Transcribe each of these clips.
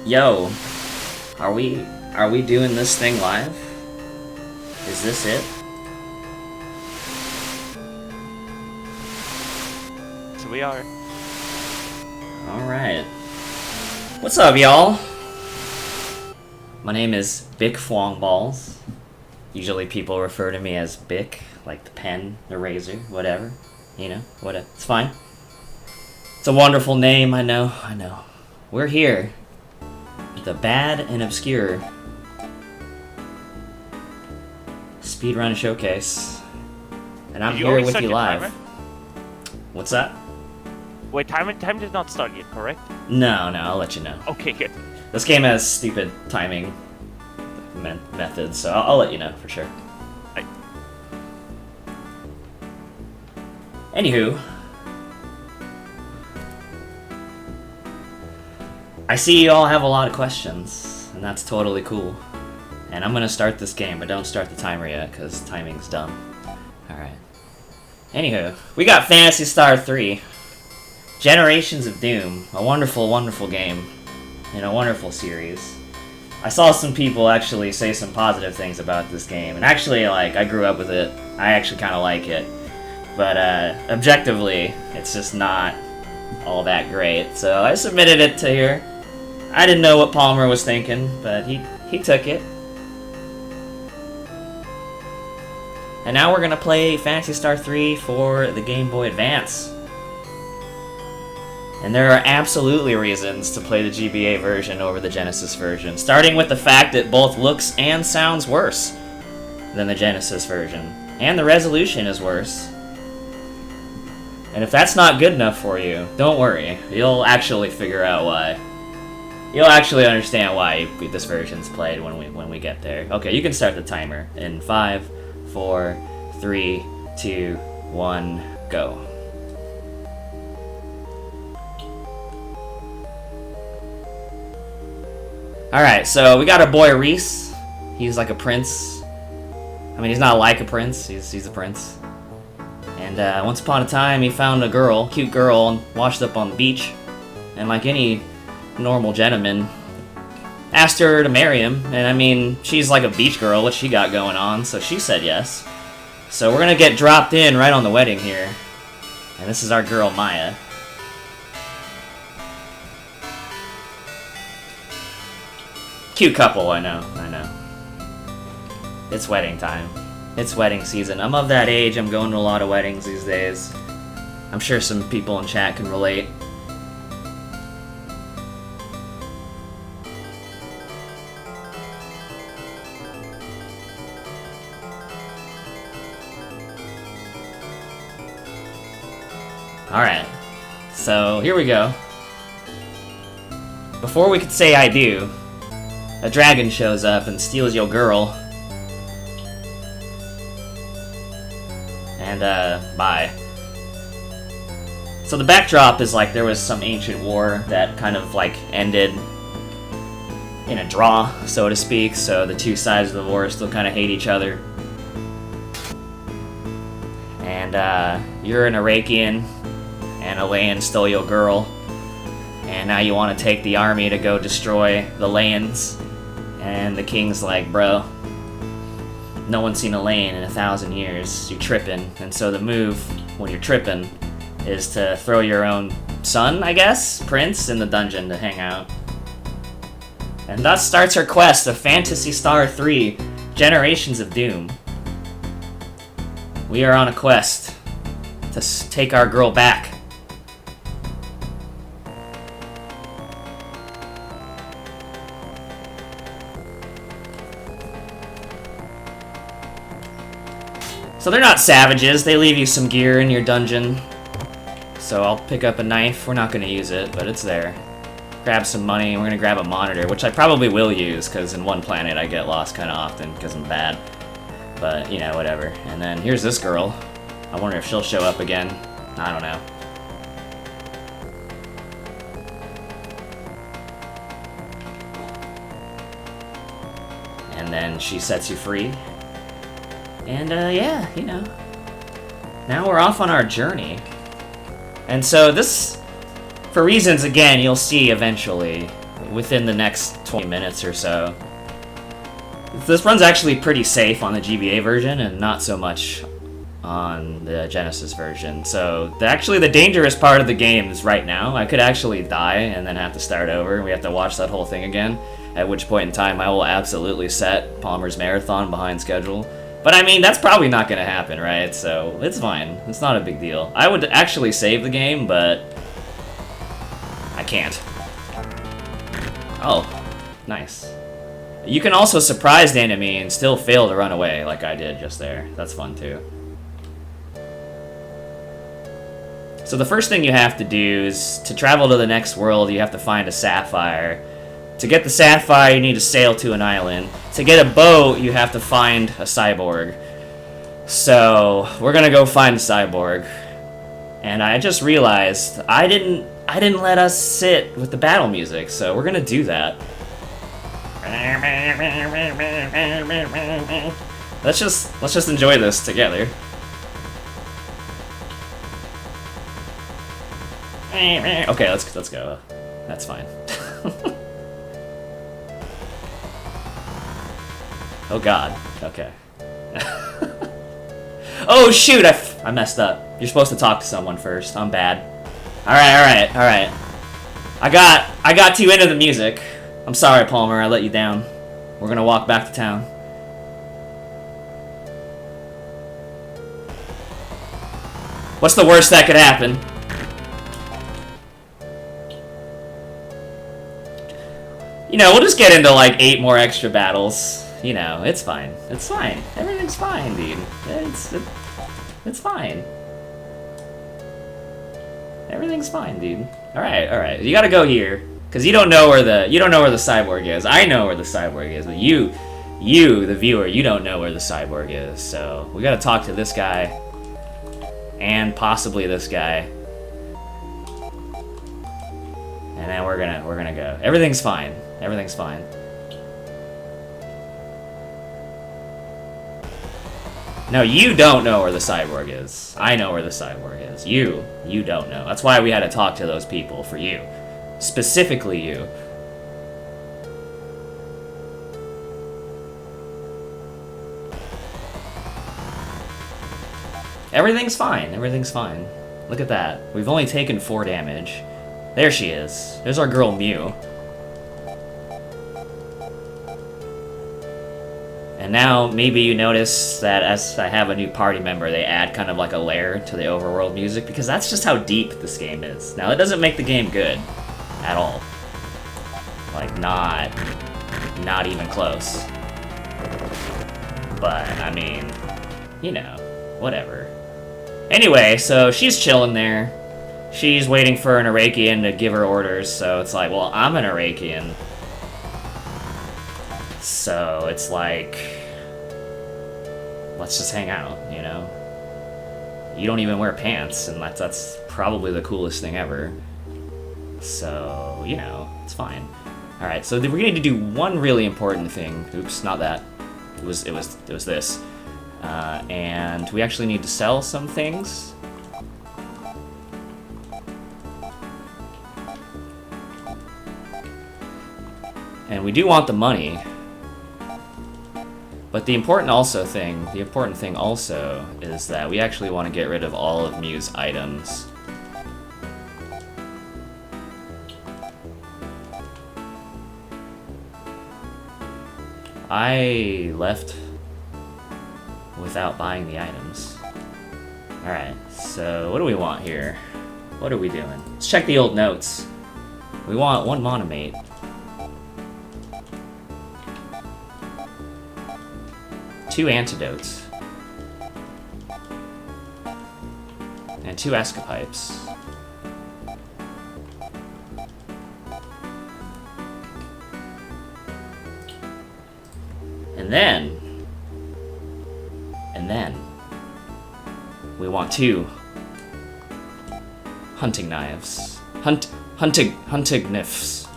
Yo, are we doing this thing live? Is this it? So we are. Alright. What's up, y'all? My name is Bichphuongballz. Usually people refer to me as Bic, like the pen, the razor, whatever. You know, whatever. It's fine. It's a wonderful name, I know. We're here. The Bad and Obscure Speedrun Showcase. And I'm here with you live. Timer? What's that? Wait, time did not start yet, correct? No, I'll let you know. Okay, good. This game has stupid timing methods, so I'll let you know for sure. Right. Anywho, I see you all have a lot of questions, and that's totally cool. And I'm gonna start this game, but don't start the timer yet, because timing's dumb. Alright. Anywho, we got Phantasy Star 3. Generations of Doom. A wonderful, wonderful game. And a wonderful series. I saw some people actually say some positive things about this game, and actually, like, I grew up with it. I actually kind of like it. But, objectively, it's just not all that great. So I submitted it to here. I didn't know what Palmer was thinking, but he took it. And now we're gonna play Phantasy Star 3 for the Game Boy Advance. And there are absolutely reasons to play the GBA version over the Genesis version, starting with the fact that both looks and sounds worse than the Genesis version. And the resolution is worse. And if that's not good enough for you, don't worry. You'll actually figure out why. You'll actually understand why this version's played when we get there. Okay, you can start the timer in 5, 4, 3, 2, 1, go. Alright, so we got our boy Reese. He's like a prince. I mean, he's not like a prince, he's a prince. And once upon a time, he found a girl, cute girl, washed up on the beach. And like any normal gentleman, asked her to marry him. And I mean, she's like a beach girl, what she got going on, so she said yes. So we're gonna get dropped in right on the wedding here. And this is our girl, Maya. Cute couple, I know. It's wedding time. It's wedding season. I'm of that age, I'm going to a lot of weddings these days. I'm sure some people in chat can relate. Alright, so here we go. Before we could say I do, a dragon shows up and steals your girl. And, bye. So the backdrop is like there was some ancient war that kind of like ended in a draw, so to speak, so the two sides of the war still kind of hate each other. And, you're an Arakian, and Elaine stole your girl, and now you want to take the army to go destroy the Layans. And the king's like, bro, no one's seen Elaine in 1,000 years. You're tripping. And so the move, when you're tripping, is to throw your own son, I guess, prince, in the dungeon to hang out. And thus starts her quest of Phantasy Star 3, Generations of Doom. We are on a quest to take our girl back. So they're not savages, they leave you some gear in your dungeon. So I'll pick up a knife, we're not going to use it, but it's there. Grab some money, and we're going to grab a monitor, which I probably will use, because in one planet I get lost kind of often, because I'm bad. But, you know, whatever. And then here's this girl. I wonder if she'll show up again. I don't know. And then she sets you free. And, yeah, you know. Now we're off on our journey. And so this, for reasons, again, you'll see eventually, within the next 20 minutes or so. This run's actually pretty safe on the GBA version and not so much on the Genesis version. So actually the dangerous part of the game is right now. I could actually die and then have to start over, and we have to watch that whole thing again, at which point in time I will absolutely set Palmer's Marathon behind schedule. But I mean, that's probably not going to happen, right? So it's fine. It's not a big deal. I would actually save the game, but I can't. Oh, nice. You can also surprise the enemy and still fail to run away like I did just there. That's fun too. So the first thing you have to do is to travel to the next world, you have to find a sapphire. To get the sapphire, you need to sail to an island. To get a boat, you have to find a cyborg. So we're gonna go find a cyborg. And I just realized I didn't let us sit with the battle music, so we're gonna do that. Let's just enjoy this together. Okay, let's go. That's fine. Oh god. Okay. Oh shoot! I messed up. You're supposed to talk to someone first. I'm bad. All right. I got too into the music. I'm sorry, Palmer. I let you down. We're gonna walk back to town. What's the worst that could happen? You know, we'll just get into like 8 more extra battles. You know, it's fine. It's fine. Everything's fine, dude. It's fine. Everything's fine, dude. All right. You gotta go here, cause you don't know where the cyborg is. I know where the cyborg is, but you, the viewer, you don't know where the cyborg is. So we gotta talk to this guy, and possibly this guy, and then we're gonna go. Everything's fine. Everything's fine. No, you don't know where the cyborg is. I know where the cyborg is. You don't know. That's why we had to talk to those people, for you. Specifically you. Everything's fine. Everything's fine. Look at that. We've only taken 4 damage. There she is. There's our girl Mew. And now, maybe you notice that as I have a new party member, they add kind of like a layer to the overworld music, because that's just how deep this game is. Now, it doesn't make the game good at all. Like, not even close. But, I mean, you know, whatever. Anyway, so she's chilling there. She's waiting for an Arakian to give her orders, so it's like, well, I'm an Arakian. So it's like, let's just hang out, you know? You don't even wear pants, and that's probably the coolest thing ever. So, you know, it's fine. Alright, so we're going to do one really important thing. Oops, not that. It was this. And we actually need to sell some things. And we do want the money. But the important thing also is that we actually want to get rid of all of Mew's items. I left without buying the items. Alright, so what do we want here? What are we doing? Let's check the old notes. We want 1 monomate. 2 antidotes. And 2 escapipes. And then we want 2 hunting knives. Hunting knives.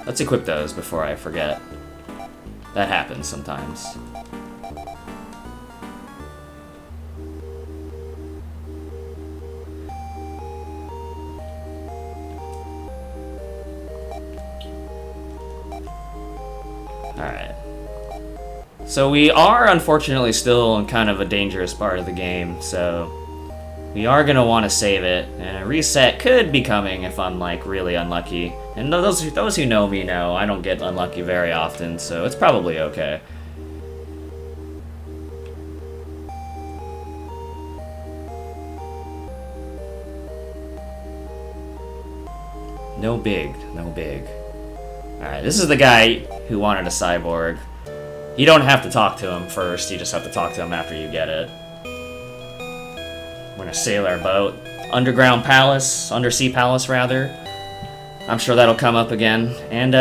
Let's equip those before I forget. That happens sometimes. Alright. So we are, unfortunately, still in kind of a dangerous part of the game, so we are going to want to save it, and a reset could be coming if I'm, like, really unlucky. And those who know me know I don't get unlucky very often, so it's probably okay. No big, no big. Alright, this is the guy who wanted a cyborg. You don't have to talk to him first, you just have to talk to him after you get it. We're gonna sail our boat. Underground palace, undersea palace rather. I'm sure that'll come up again. And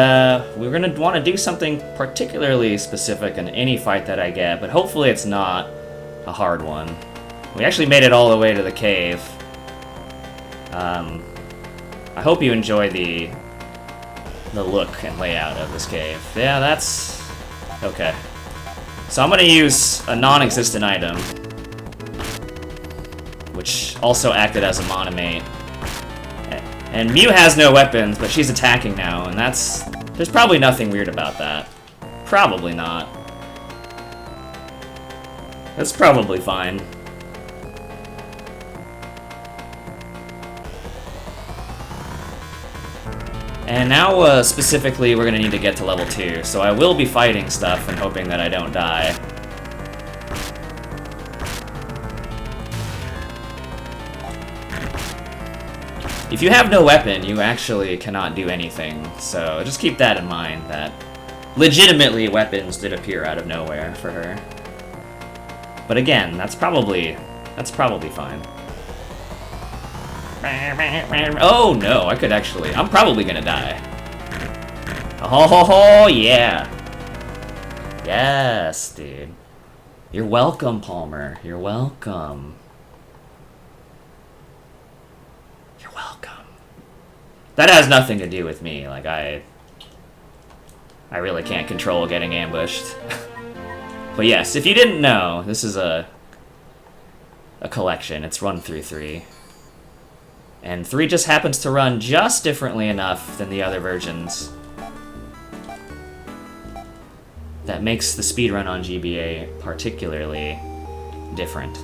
we're gonna want to do something particularly specific in any fight that I get, but hopefully it's not a hard one. We actually made it all the way to the cave. I hope you enjoy the look and layout of this cave. Yeah, that's okay. So I'm gonna use a non-existent item, which also acted as a monomate. And Mew has no weapons, but she's attacking now, and there's probably nothing weird about that. Probably not. That's probably fine. And now, specifically, we're gonna need to get to level 2, so I will be fighting stuff and hoping that I don't die. If you have no weapon, you actually cannot do anything, so just keep that in mind, that legitimately weapons did appear out of nowhere for her. But again, that's probably fine. Oh no, I could actually, I'm probably gonna die. Oh, yeah. Yes, dude. You're welcome, Palmer. You're welcome. You're welcome. That has nothing to do with me. Like, I really can't control getting ambushed. But yes, if you didn't know, this is a collection. It's run through 3. And 3 just happens to run just differently enough than the other versions. That makes the speedrun on GBA particularly different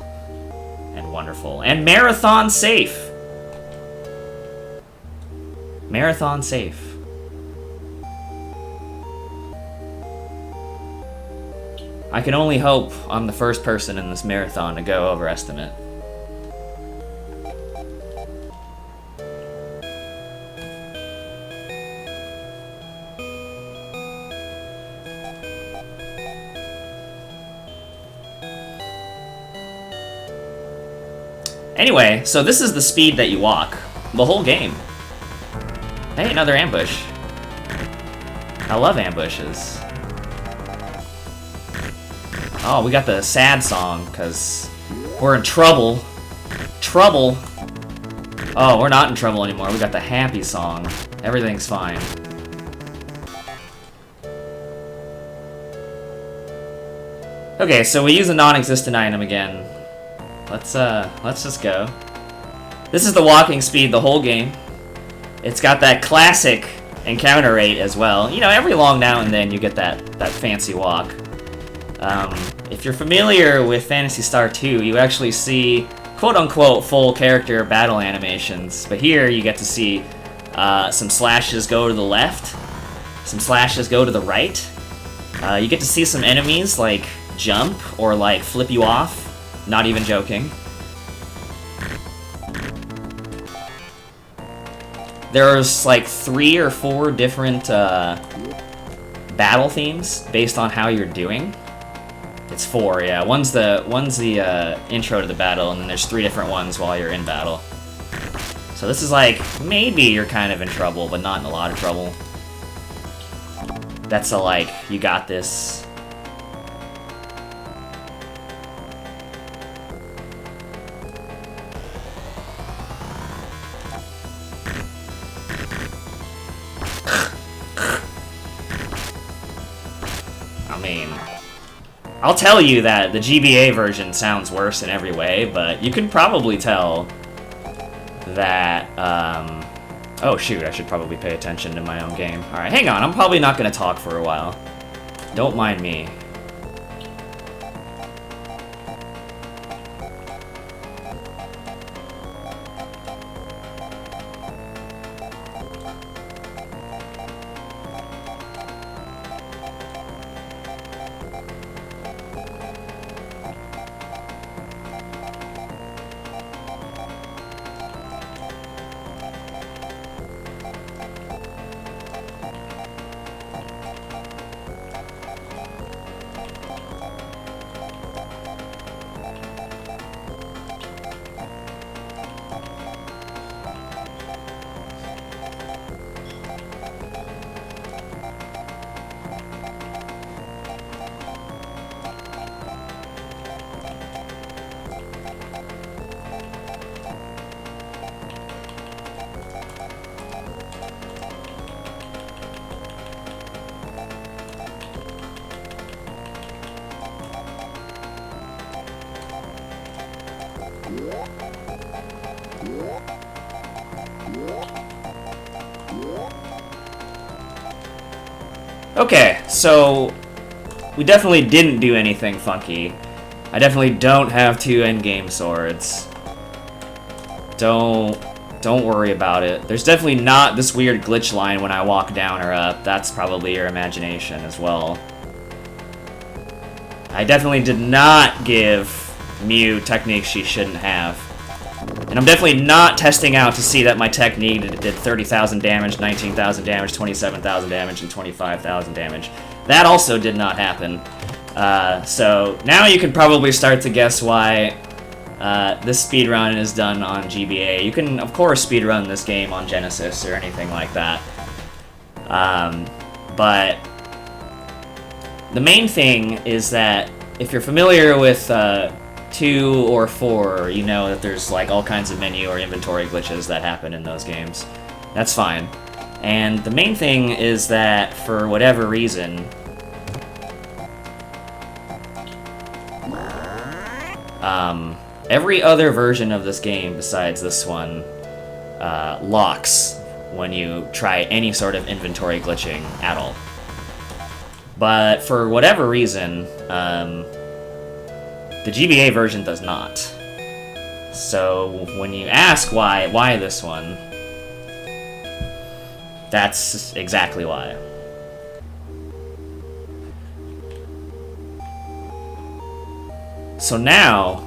and wonderful. And marathon safe! Marathon safe. I can only hope I'm the first person in this marathon to go over estimate. Anyway, so this is the speed that you walk. The whole game. Hey, another ambush. I love ambushes. Oh, we got the sad song, because we're in trouble. Trouble. Oh, we're not in trouble anymore. We got the happy song. Everything's fine. Okay, so we use a non-existent item again. Let's just go. This is the walking speed the whole game. It's got that classic encounter rate as well. You know, every long now and then you get that fancy walk. If you're familiar with Phantasy Star 2, you actually see quote-unquote full character battle animations. But here you get to see some slashes go to the left, some slashes go to the right. You get to see some enemies like jump or like flip you off. Not even joking. There's like 3 or 4 different battle themes based on how you're doing. It's 4, yeah. One's the intro to the battle, and then there's 3 different ones while you're in battle. So this is like, maybe you're kind of in trouble, but not in a lot of trouble. That's a like, you got this. I mean, I'll tell you that the GBA version sounds worse in every way, but you can probably tell that, oh shoot, I should probably pay attention to my own game. Alright, hang on, I'm probably not gonna talk for a while. Don't mind me. Okay, so we definitely didn't do anything funky. I definitely don't have 2 endgame swords. Don't worry about it. There's definitely not this weird glitch line when I walk down or up. That's probably your imagination as well. I definitely did not give Mew techniques she shouldn't have. And I'm definitely not testing out to see that my technique did 30,000 damage, 19,000 damage, 27,000 damage, and 25,000 damage. That also did not happen. So now you can probably start to guess why this speedrun is done on GBA. You can, of course, speedrun this game on Genesis or anything like that. But the main thing is that if you're familiar with 2 or 4, you know that there's like all kinds of menu or inventory glitches that happen in those games. That's fine. And the main thing is that for whatever reason, every other version of this game besides this one locks when you try any sort of inventory glitching at all. But for whatever reason, the GBA version does not. So when you ask why this one, that's exactly why. So now,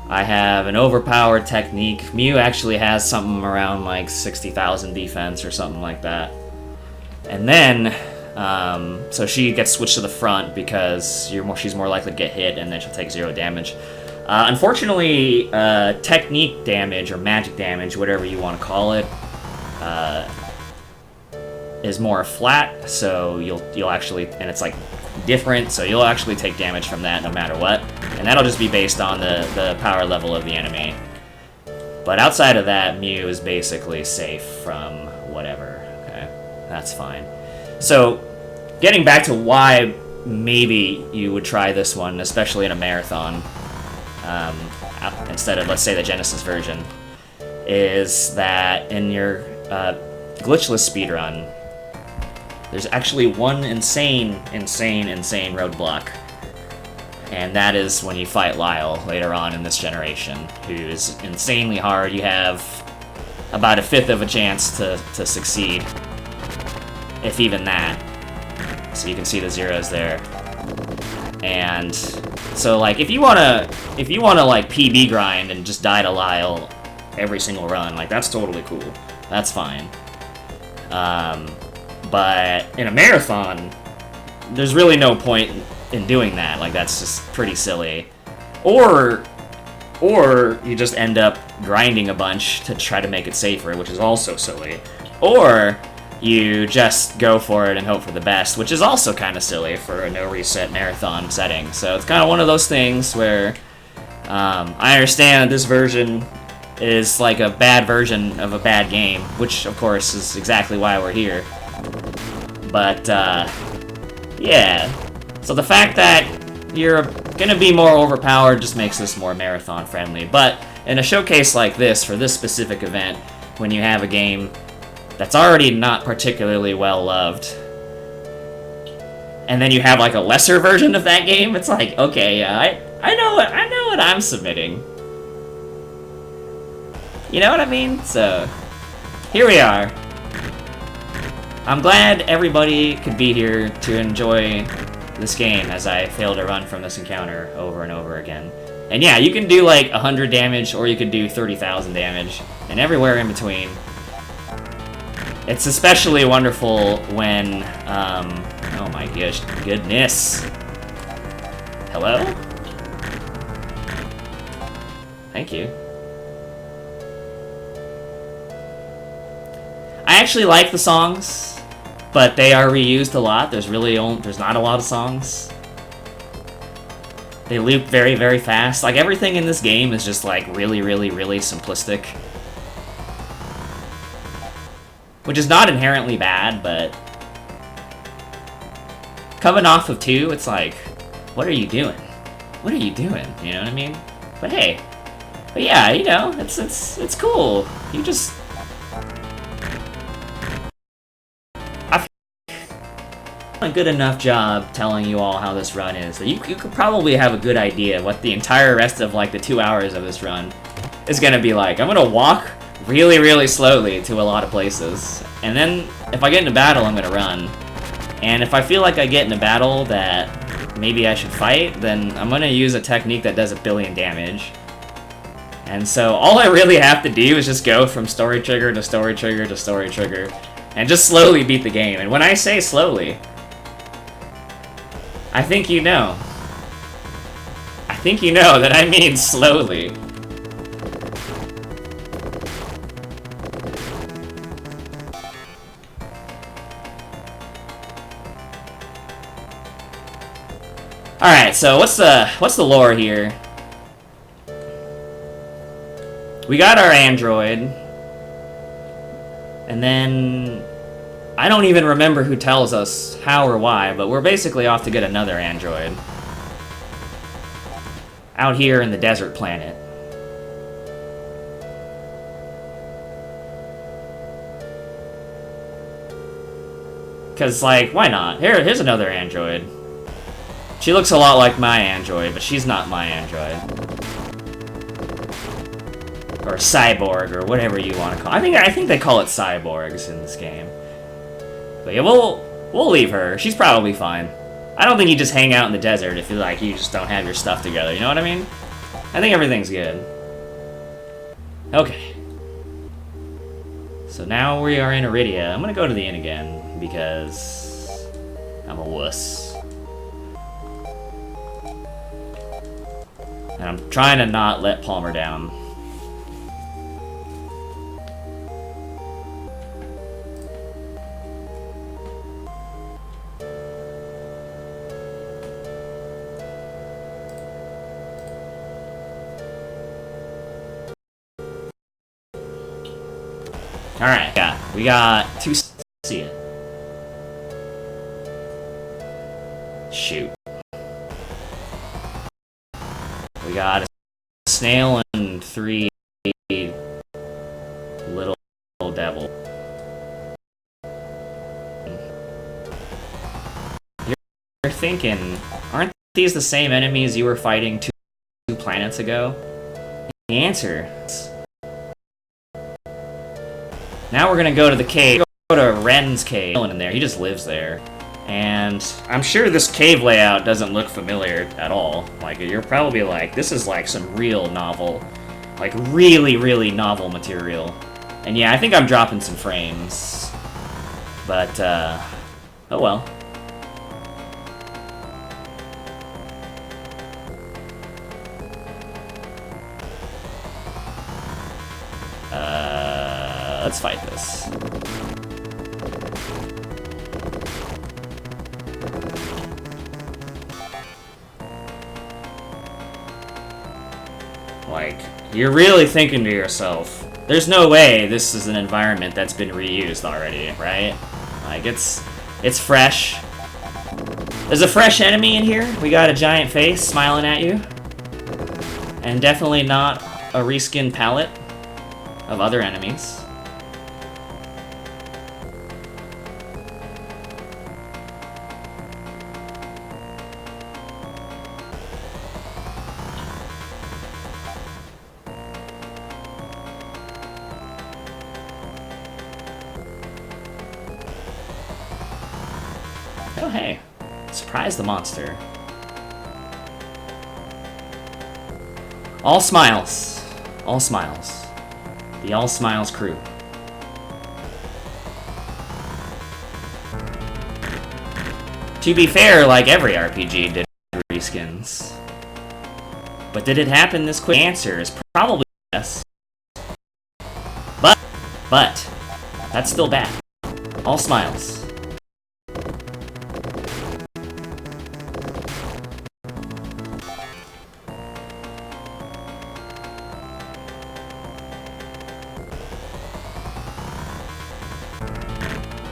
I have an overpowered technique. Mew actually has something around like 60,000 defense or something like that. And then, so she gets switched to the front because she's more likely to get hit and then she'll take 0 damage. Unfortunately, technique damage or magic damage, whatever you want to call it, is more flat, so you'll actually, and it's like different, so you'll actually take damage from that no matter what, and that'll just be based on the power level of the enemy. But outside of that, Mew is basically safe from whatever. Okay, that's fine. So, getting back to why maybe you would try this one, especially in a marathon, instead of, let's say, the Genesis version, is that in your glitchless speedrun, there's actually one insane roadblock. And that is when you fight Niall later on in this generation, who's insanely hard. You have about 1/5 of a chance to succeed, if even that. So you can see the zeros there. And so like if you wanna like PB grind and just die to Niall every single run, like that's totally cool. That's fine. But in a marathon, there's really no point in doing that. Like, that's just pretty silly. Or you just end up grinding a bunch to try to make it safer, which is also silly. Or you just go for it and hope for the best, which is also kind of silly for a no-reset marathon setting. So it's kind of one of those things where I understand that this version is like a bad version of a bad game, which, of course, is exactly why we're here. But, yeah. So the fact that you're gonna be more overpowered, just makes this more marathon friendly. But in a showcase like this, for this specific event, when you have a game that's already not particularly well loved, and then you have like a lesser version of that game, it's like, okay, yeah, I know what I'm submitting. You know what I mean? So here we are. I'm glad everybody could be here to enjoy this game as I fail to run from this encounter over and over again. And yeah, you can do like 100 damage or you could do 30,000 damage and everywhere in between. It's especially wonderful when, oh my goodness. Hello? Thank you. I actually like the songs, but they are reused a lot. There's not a lot of songs. They loop very, very fast. Like, everything in this game is just, like, really, really, really simplistic. Which is not inherently bad, but coming off of 2, it's like, what are you doing? What are you doing? You know what I mean? But hey, but yeah, you know, it's cool. You just... I've done a good enough job telling you all how this run is that you could probably have a good idea what the entire rest of, like, the 2 hours of this run is gonna be like. I'm gonna walk really, really slowly to a lot of places. And then, if I get into battle, I'm gonna run. And if I feel like I get in a battle that maybe I should fight, then I'm gonna use a technique that does 1 billion damage. And so, all I really have to do is just go from story trigger to story trigger to story trigger, and just slowly beat the game. And when I say slowly, I think you know. I think you know that I mean slowly. Alright, so what's the lore here? We got our android, and then I don't even remember who tells us how or why, but we're basically off to get another android out here in the desert planet. Cause, like, why not? Here's another android. She looks a lot like my android, but she's not my android. Or cyborg, or whatever you want to call it. I think they call it cyborgs in this game. But yeah, we'll leave her. She's probably fine. I don't think you just hang out in the desert if you just don't have your stuff together, you know what I mean? I think everything's good. Okay. So now we are in Iridia. I'm gonna go to the inn again, because I'm a wuss. And I'm trying to not let Palmer down. Alright, yeah, we got 2 see it. Shoot. We got a snail and 3 little devil. You're thinking, aren't these the same enemies you were fighting 2 planets ago? The answer is... Now we're gonna go to the cave. Go to Ren's cave. In there, he just lives there. And I'm sure this cave layout doesn't look familiar at all. Like, you're probably like, this is like some real novel, like really, really novel material. And yeah, I think I'm dropping some frames. But, oh well. Let's fight this. Like, you're really thinking to yourself, there's no way this is an environment that's been reused already, right? Like, it's fresh. There's a fresh enemy in here. We got a giant face smiling at you. And definitely not a reskin palette of other enemies. Oh hey, surprise the monster. All smiles. All smiles. The All Smiles crew. To be fair, like every RPG did reskins. But did it happen this quick? The answer is probably yes. But, that's still bad. All smiles.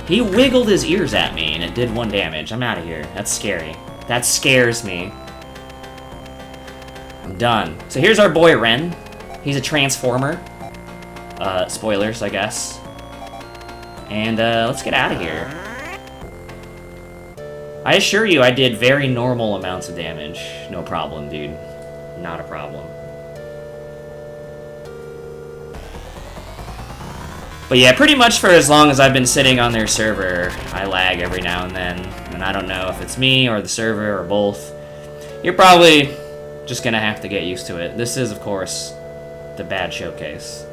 He wiggled his ears at me and it did 1 damage. I'm out of here. That's scary. That scares me. I'm done. So here's our boy Ren. He's a transformer. Spoilers, I guess. And let's get out of here. I assure you I did very normal amounts of damage. No problem, dude. Not a problem. But yeah, pretty much for as long as I've been sitting on their server, I lag every now and then. And I don't know if it's me or the server or both. You're probably just gonna have to get used to it. This is, of course, the bad showcase.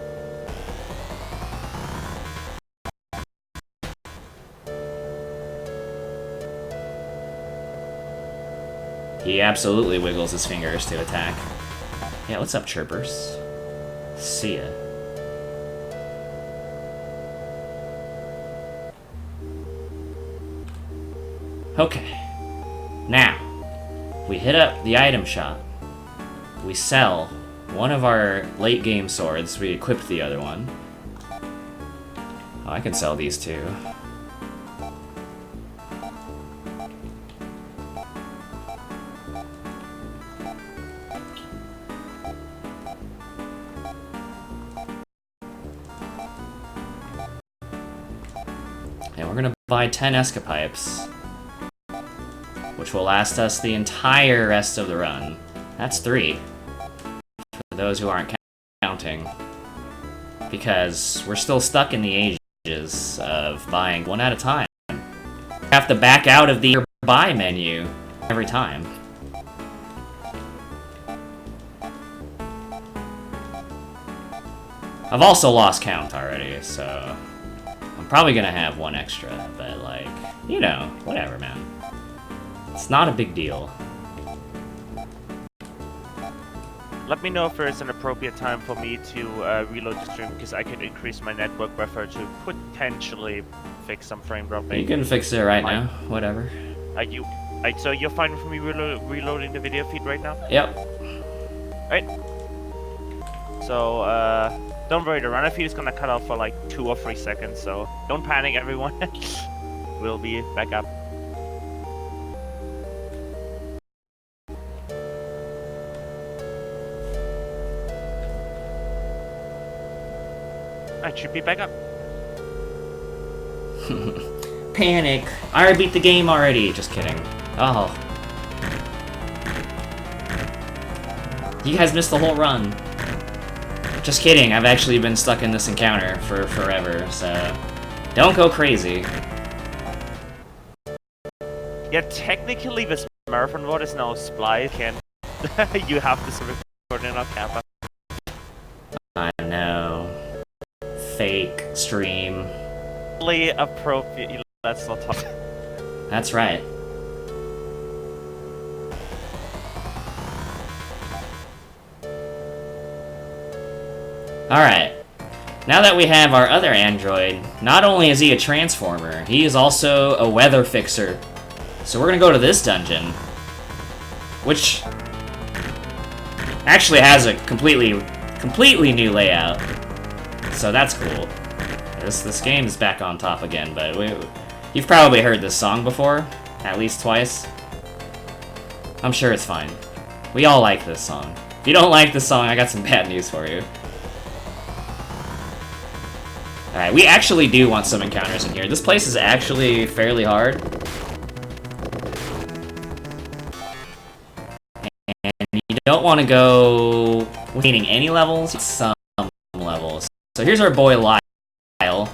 He absolutely wiggles his fingers to attack. Yeah, what's up, chirpers? See ya. Okay, now, we hit up the item shop, we sell one of our late game swords, we equip the other one. Oh, I can sell these too. And we're gonna buy 10 escapipes, which will last us the entire rest of the run. That's 3. For those who aren't counting. Because we're still stuck in the ages of buying one at a time. You have to back out of the buy menu every time. I've also lost count already, so I'm probably gonna have 1 extra, but like, you know, whatever, man. It's not a big deal. Let me know if there's an appropriate time for me to reload the stream, because I could increase my network buffer to potentially fix some frame dropping. You can fix it right now, whatever. So you're fine with me reloading the video feed right now? Yep. Right. So, don't worry, the runner feed is gonna cut off for like 2 or 3 seconds, so don't panic, everyone. We'll be back up. I should be back up. Panic! I already beat the game already! Just kidding. Oh. You guys missed the whole run. Just kidding, I've actually been stuck in this encounter for forever, so don't go crazy. Yeah, technically this marathon mode is now spliced. You have this recording on Kappa. I know. Fake stream. Really appropriate. Let's not talk. That's right. Alright. Now that we have our other android, not only is he a transformer, he is also a weather fixer. So we're gonna go to this dungeon, which actually has a completely new layout. So that's cool. This game is back on top again, but you've probably heard this song before, at least twice. I'm sure it's fine. We all like this song. If you don't like this song, I got some bad news for you. Alright, we actually do want some encounters in here. This place is actually fairly hard. And you don't want to go gaining any levels, some levels. So here's our boy Niall.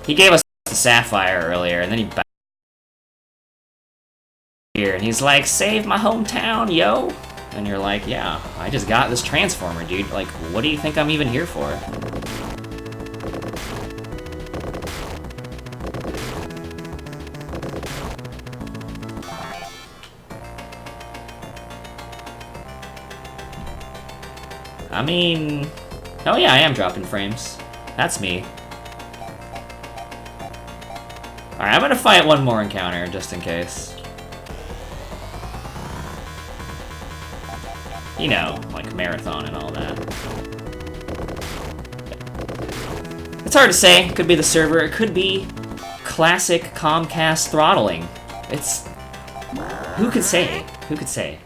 He gave us the Sapphire earlier, and then he back here, and he's like, "Save my hometown, yo!" And you're like, "Yeah, I just got this transformer, dude. Like, what do you think I'm even here for?" I mean... Oh yeah, I am dropping frames. That's me. Alright, I'm gonna fight one more encounter, just in case. You know, like marathon and all that. It's hard to say. It could be the server. It could be classic Comcast throttling. It's... Who could say? Who could say?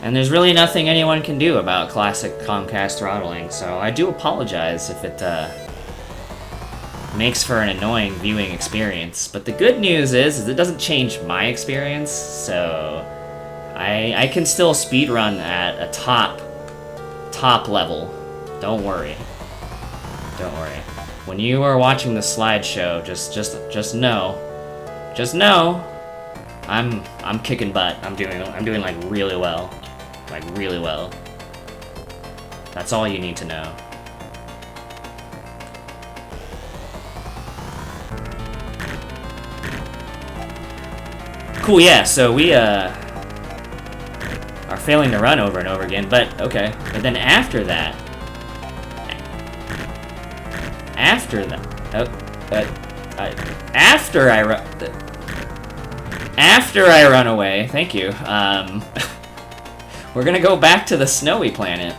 And there's really nothing anyone can do about classic Comcast throttling, so I do apologize if it makes for an annoying viewing experience. But the good news is it doesn't change my experience, so I can still speedrun at a top level. Don't worry. Don't worry. When you are watching the slideshow, just know, I'm kicking butt. I'm doing like really well. Like, really well. That's all you need to know. Cool, yeah, so we, are failing to run over and over again, but, okay. But then after that... After I run away, thank you, we're gonna go back to the snowy planet.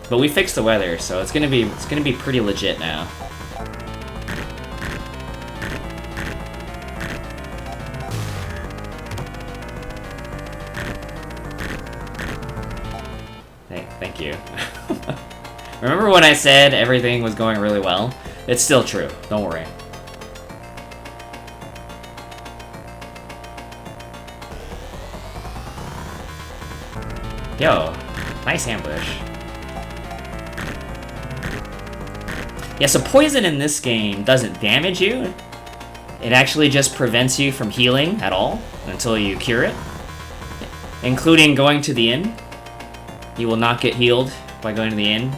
But we fixed the weather, so it's gonna be pretty legit now. Thank you. Remember when I said everything was going really well? It's still true, don't worry. Yo, nice ambush. Yeah, so poison in this game doesn't damage you. It actually just prevents you from healing at all until you cure it. Including going to the inn. You will not get healed by going to the inn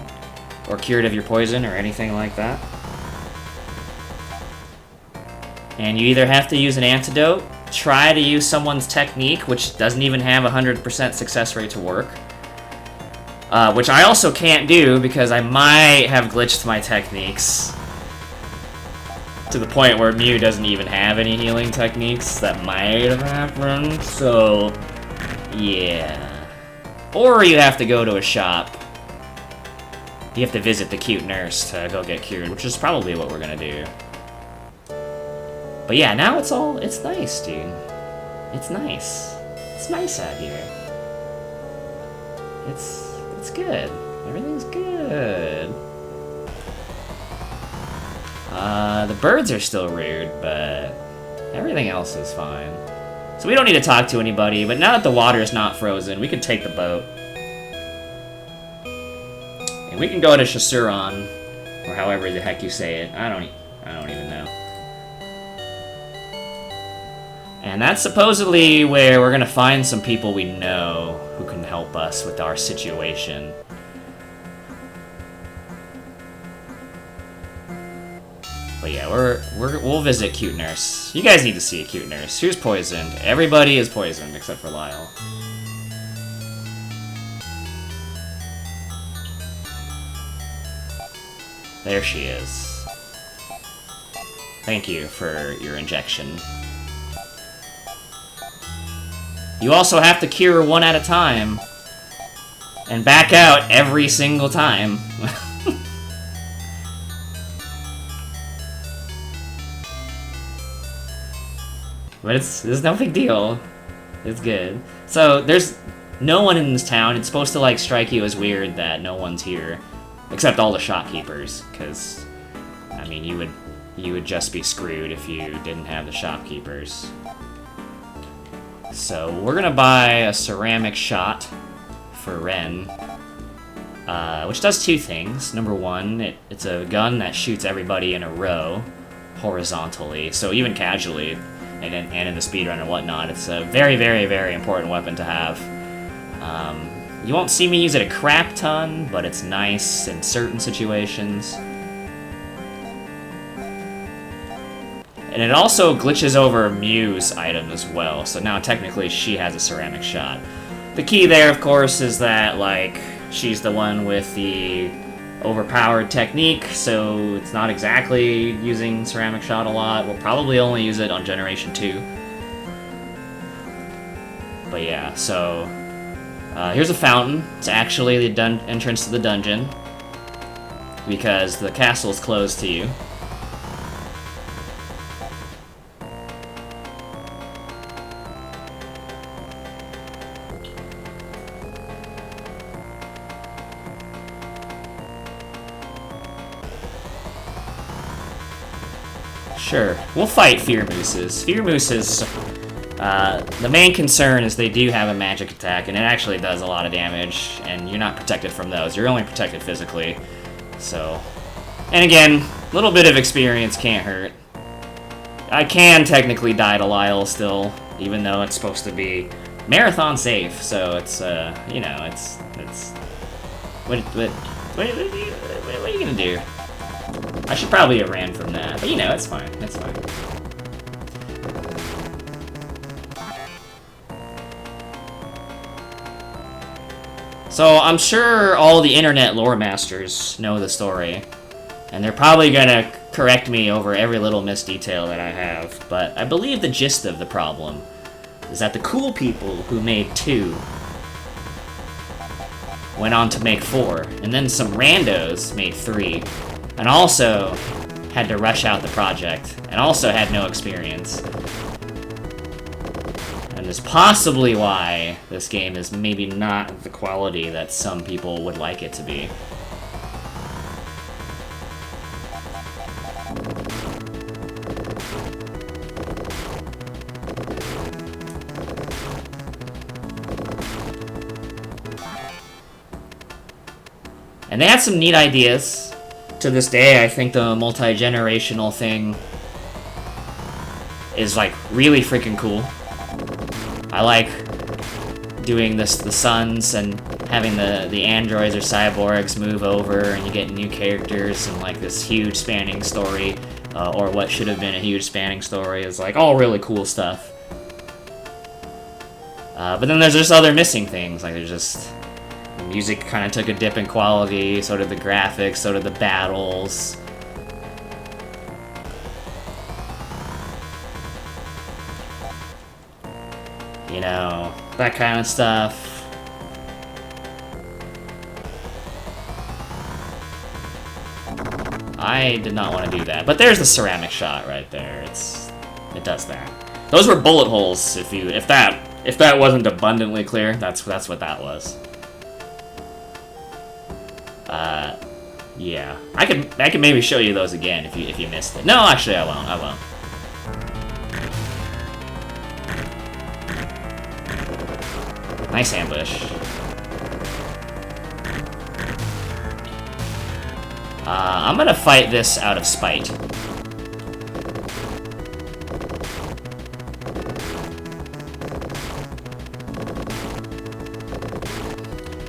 or cured of your poison or anything like that. And you either have to use an antidote, try to use someone's technique, which doesn't even have a 100% success rate to work. Which I also can't do because I might have glitched my techniques to the point where Mew doesn't even have any healing techniques. That might have happened, so yeah. Or you have to go to a shop. You have to visit the cute nurse to go get cured, which is probably what we're gonna do. But yeah, now it's nice, dude. It's nice. It's nice out here. It's good. Everything's good. The birds are still rude, but everything else is fine. So we don't need to talk to anybody, but now that the water is not frozen, we can take the boat. And we can go to Chasuron, or however the heck you say it. I don't even know. And that's supposedly where we're gonna find some people we know who can help us with our situation. But yeah, we'll visit Cute Nurse. You guys need to see a Cute Nurse. Who's poisoned? Everybody is poisoned except for Lyle. There she is. Thank you for your injection. You also have to cure one at a time. And back out every single time. But it's no big deal. It's good. So, there's no one in this town. It's supposed to, like, strike you as weird that no one's here. Except all the shopkeepers, because, I mean, you would just be screwed if you didn't have the shopkeepers. So, we're gonna buy a ceramic shot for Ren, which does two things. Number one, it's a gun that shoots everybody in a row, horizontally, so even casually, and in the speedrun and whatnot, it's a very, very, very important weapon to have. You won't see me use it a crap ton, but it's nice in certain situations. And it also glitches over Mew's item as well, so now technically she has a ceramic shot. The key there, of course, is that, like, she's the one with the overpowered technique, so it's not exactly using ceramic shot a lot. We'll probably only use it on Generation 2. But yeah, so here's a fountain. It's actually the entrance to the dungeon, because the castle is closed to you. Sure, we'll fight Fear Mooses. Fear Mooses, the main concern is they do have a magic attack, and it actually does a lot of damage, and you're not protected from those. You're only protected physically, so... And again, a little bit of experience can't hurt. I can technically die to Lyle still, even though it's supposed to be marathon safe, so it's, you know, it's... What are you gonna do? I should probably have ran from that, but you know, it's fine, it's fine. So, I'm sure all the internet lore masters know the story, and they're probably gonna correct me over every little misdetail that I have, but I believe the gist of the problem is that the cool people who made 2 went on to make 4, and then some randos made 3, and also had to rush out the project, and also had no experience. And is possibly why this game is maybe not the quality that some people would like it to be. And they had some neat ideas. To this day, I think the multi-generational thing is, like, really freaking cool. I like doing this, the sons, and having the androids or cyborgs move over, and you get new characters, and, like, this huge spanning story, or what should have been a huge spanning story, is, like, all really cool stuff. But then there's just other missing things, like, there's just... The music kind of took a dip in quality, so did the graphics, so did the battles. You know, that kind of stuff. I did not want to do that, but there's the ceramic shot right there. It does that. Those were bullet holes. If that wasn't abundantly clear, that's what that was. Yeah. I could maybe show you those again if you missed it. No, actually I won't. Nice ambush. I'm gonna fight this out of spite.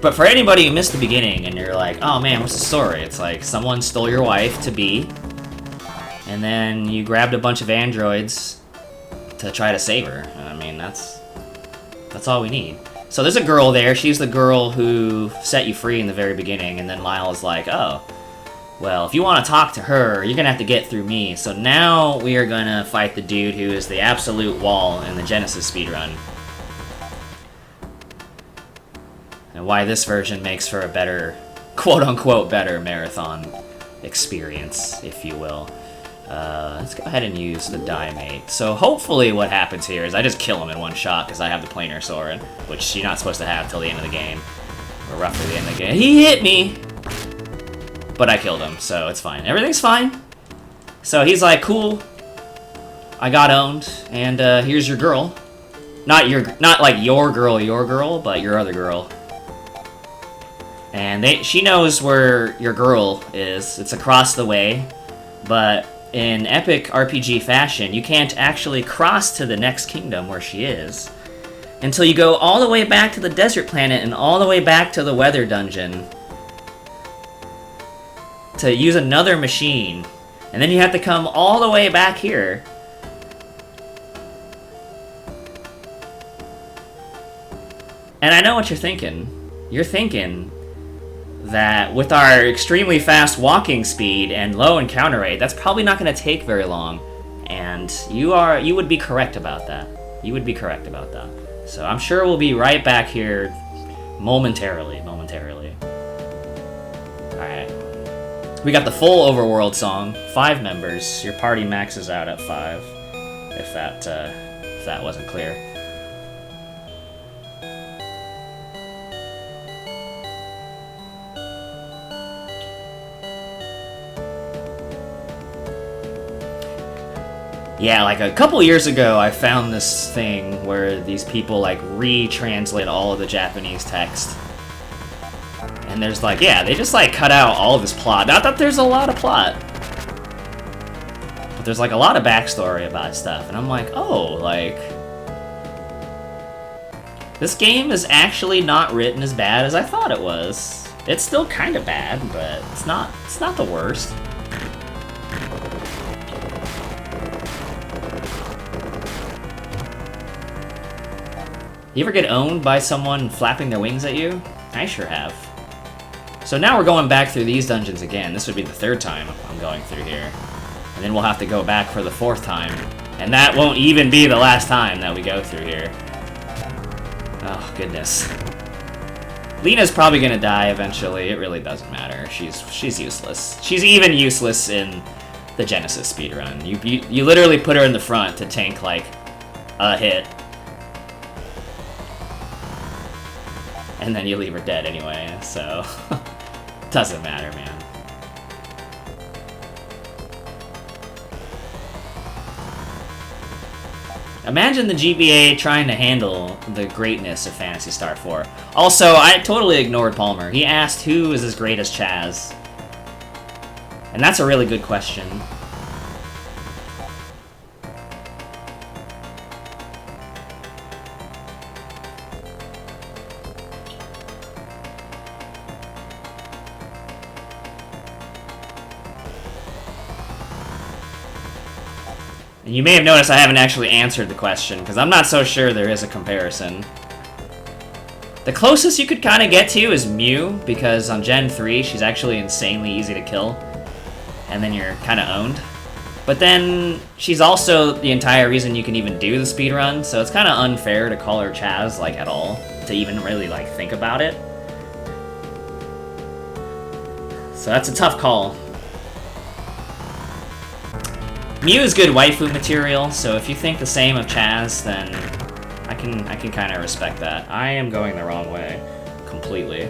But for anybody who missed the beginning and you're like, oh man, what's the story? It's like someone stole your wife to be, and then you grabbed a bunch of androids to try to save her. I mean, that's all we need. So there's a girl there. She's the girl who set you free in the very beginning, and then Lyle is like, oh, Well, if you want to talk to her, you're gonna have to get through me. So now we are gonna fight the dude who is the absolute wall in the Genesis speedrun. And why this version makes for a better, quote-unquote, better marathon experience, if you will. Let's go ahead and use the Diemate. So hopefully what happens here is I just kill him in one shot because I have the planar sword, which you're not supposed to have till the end of the game. Or roughly the end of the game. He hit me! But I killed him, so it's fine. Everything's fine. So he's like, cool. I got owned, and here's your girl. Not like your girl, but your other girl. And she knows where your girl is. It's across the way. But in epic RPG fashion, you can't actually cross to the next kingdom where she is until you go all the way back to the desert planet and all the way back to the weather dungeon to use another machine. And then you have to come all the way back here. And I know what you're thinking. You're thinking that with our extremely fast walking speed and low encounter rate, that's probably not going to take very long. And you would be correct about that. You would be correct about that. So I'm sure we'll be right back here momentarily. Alright. We got the full overworld song. 5 members. Your party maxes out at 5. If that wasn't clear. Yeah, like a couple years ago, I found this thing where these people like retranslate all of the Japanese text. And there's like, yeah, they just like cut out all of this plot. Not that there's a lot of plot, but there's like a lot of backstory about stuff. And I'm like, oh, like, this game is actually not written as bad as I thought it was. It's still kind of bad, but it's not the worst. You ever get owned by someone flapping their wings at you? I sure have. So now we're going back through these dungeons again. This would be the 3rd time I'm going through here. And then we'll have to go back for the 4th time. And that won't even be the last time that we go through here. Oh, goodness. Lena's probably gonna die eventually. It really doesn't matter. She's useless. She's even useless in the Genesis speedrun. You literally put her in the front to tank, like, a hit. And then you leave her dead anyway, so doesn't matter, man. Imagine the GBA trying to handle the greatness of Phantasy Star 4. Also, I totally ignored Palmer. He asked who is as great as Chaz. And that's a really good question. And you may have noticed I haven't actually answered the question, because I'm not so sure there is a comparison. The closest you could kind of get to is Mew, because on Gen 3, she's actually insanely easy to kill. And then you're kind of owned. But then, she's also the entire reason you can even do the speedrun, so it's kind of unfair to call her Chaz, like, at all, to even really, like, think about it. So that's a tough call. Mew is good waifu material, so if you think the same of Chaz, then I can kind of respect that. I am going the wrong way, completely.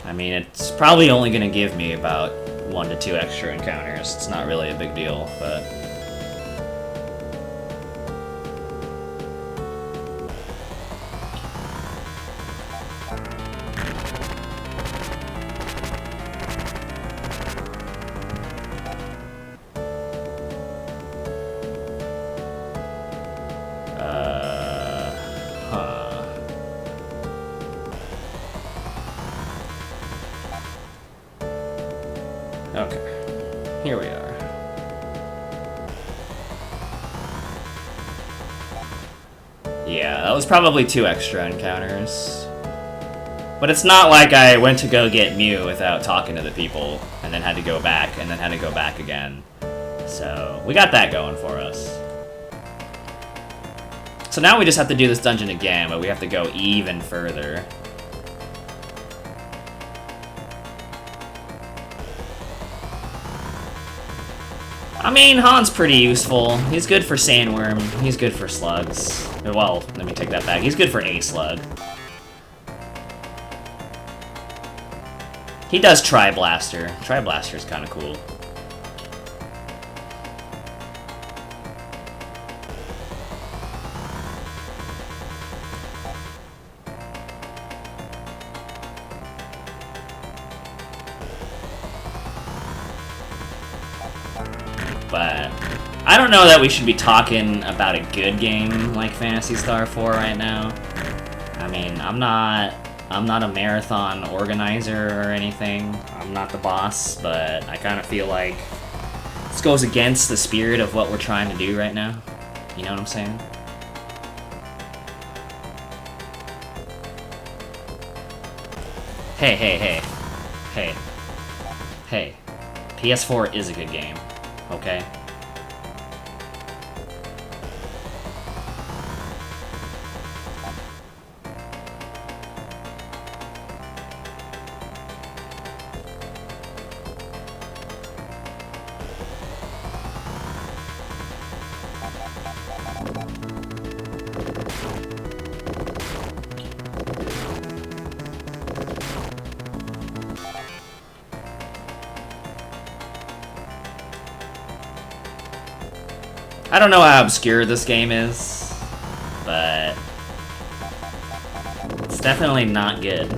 I mean, it's probably only going to give me about 1 to 2 extra encounters. It's not really a big deal, but... Okay, here we are. Yeah, that was probably 2 extra encounters. But it's not like I went to go get Mew without talking to the people, and then had to go back, and then had to go back again. So, we got that going for us. So now we just have to do this dungeon again, but we have to go even further. I mean, Han's pretty useful. He's good for Sandworm. He's good for slugs. Well, let me take that back. He's good for a slug. He does Tri-Blaster. Tri-Blaster's kind of cool. But I don't know that we should be talking about a good game like Phantasy Star 4 right now. I mean, I'm not a marathon organizer or anything. I'm not the boss, but I kind of feel like this goes against the spirit of what we're trying to do right now. You know what I'm saying? Hey, hey, hey. Hey. Hey. PS4 is a good game. Okay? I don't know how obscure this game is, but it's definitely not good.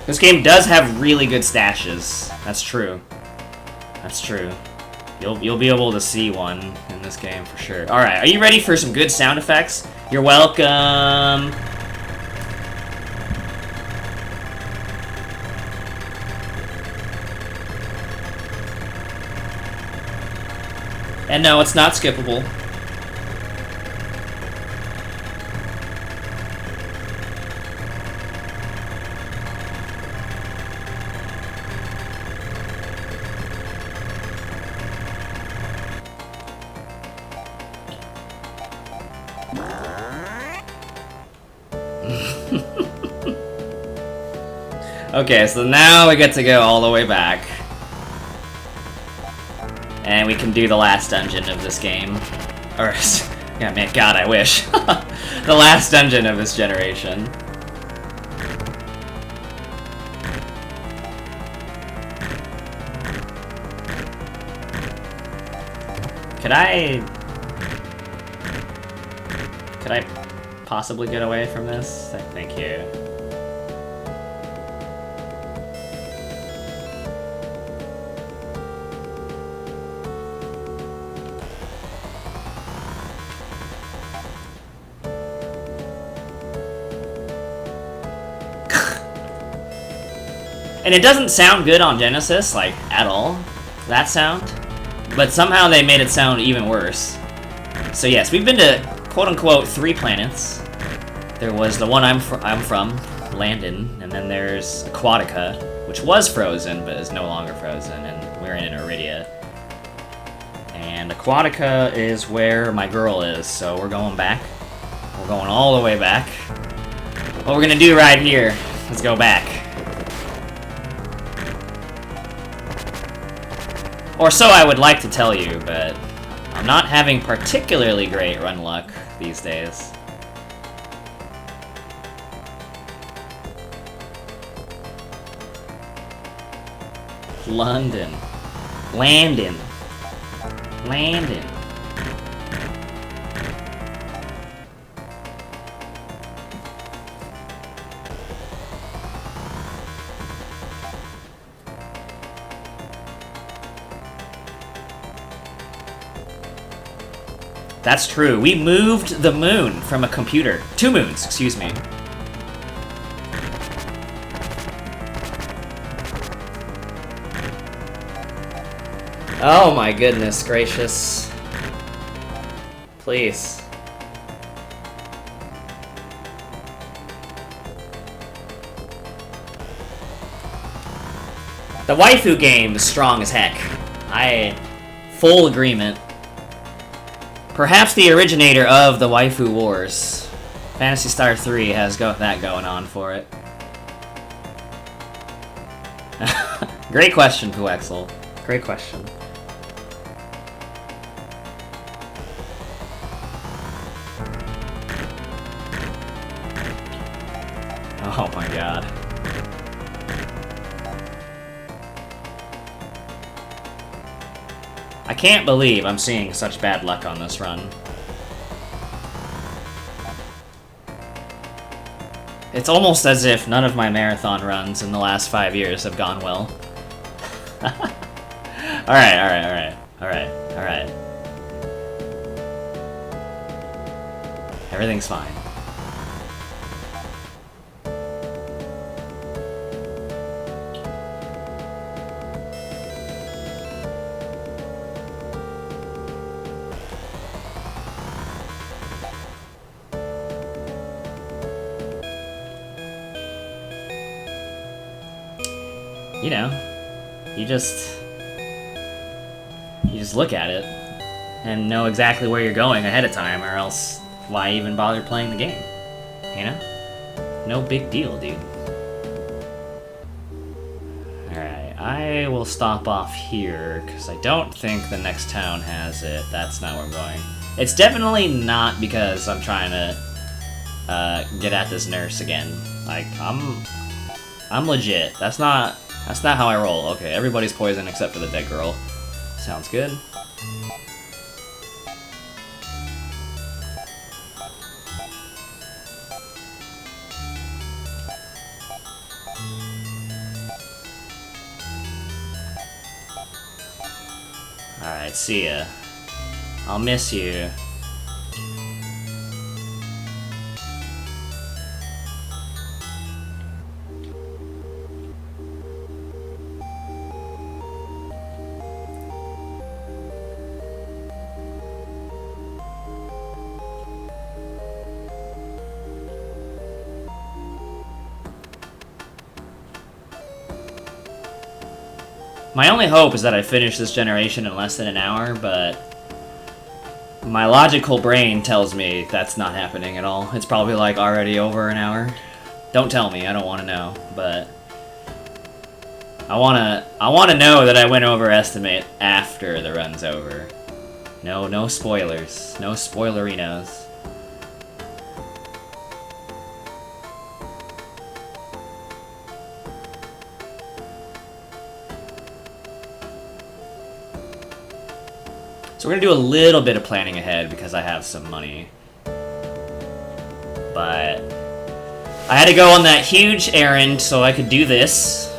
This game does have really good stashes. That's true. That's true. You'll be able to see one in this game for sure. Alright, are you ready for some good sound effects? You're welcome! And no, it's not skippable. Okay, so now we get to go all the way back. And we can do the last dungeon of this game. Or, yeah, man, God, I wish. The last dungeon of this generation. Could I possibly get away from this? Thank you. And it doesn't sound good on Genesis, like, at all, that sound. But somehow they made it sound even worse. So yes, we've been to, quote-unquote, 3 planets. There was the one I'm from, Landon, and then there's Aquatica, which was frozen, but is no longer frozen, and we're in Iridia. And Aquatica is where my girl is, so we're going back. We're going all the way back. What we're gonna do right here, let's go back. Or so I would like to tell you, but I'm not having particularly great run luck these days. London. Landon. Landon. That's true. We moved the moon from a computer. 2 moons, excuse me. Oh my goodness gracious. Please. The waifu game is strong as heck. Full agreement. Perhaps the originator of the waifu wars. Phantasy Star 3 has that going on for it. Great question, Puexel. Great question. Oh my god. I can't believe I'm seeing such bad luck on this run. It's almost as if none of my marathon runs in the last 5 years have gone well. Alright. Everything's fine. You know, you just look at it and know exactly where you're going ahead of time, or else why even bother playing the game? You know? No big deal, dude. Alright, I will stop off here, because I don't think the next town has it. That's not where I'm going. It's definitely not because I'm trying to get at this nurse again. Like, I'm legit. That's not how I roll. Okay, everybody's poisoned except for the dead girl. Sounds good. Alright, see ya. I'll miss you. My only hope is that I finish this generation in less than an hour, but my logical brain tells me that's not happening at all. It's probably like already over an hour. Don't tell me, I don't want to know, but I want to know that I went over estimate after the run's over. No spoilers. No spoilerinos. So we're gonna do a little bit of planning ahead because I have some money. But I had to go on that huge errand so I could do this.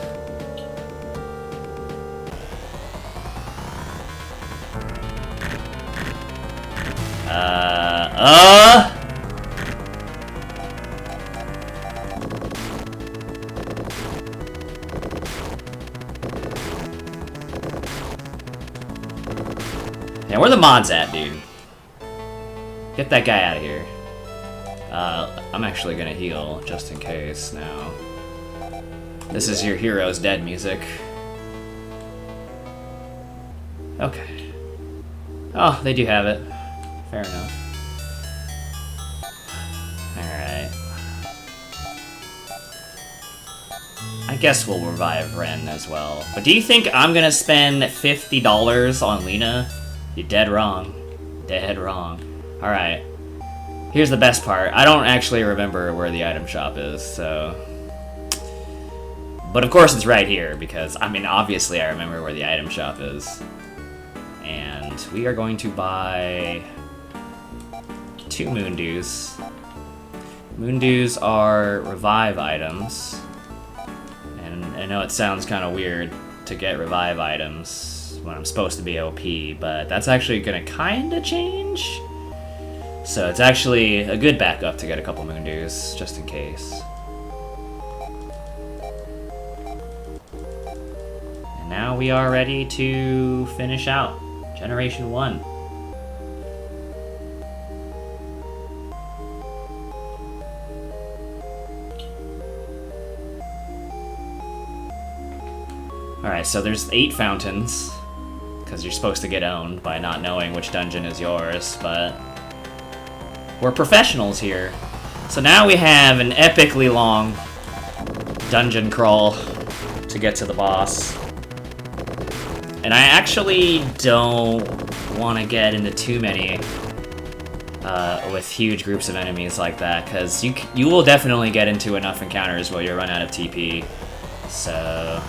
Yeah, where the mods at, dude? Get that guy out of here. I'm actually gonna heal, just in case, now. This is your hero's dead music. Okay. Oh, they do have it. Fair enough. Alright. I guess we'll revive Ren as well. But do you think I'm gonna spend $50 on Lena? You're dead wrong. Dead wrong. Alright. Here's the best part. I don't actually remember where the item shop is, so... But of course it's right here, because, I mean, obviously I remember where the item shop is. And we are going to buy 2 Moondews. Moondews are revive items. And I know it sounds kind of weird to get revive items when I'm supposed to be OP, but that's actually gonna kinda change. So it's actually a good backup to get a couple Moondews, just in case. And now we are ready to finish out Generation 1. Alright, so there's 8 fountains, because you're supposed to get owned by not knowing which dungeon is yours, but we're professionals here. So now we have an epically long dungeon crawl to get to the boss. And I actually don't want to get into too many with huge groups of enemies like that, because you will definitely get into enough encounters where you run out of TP. So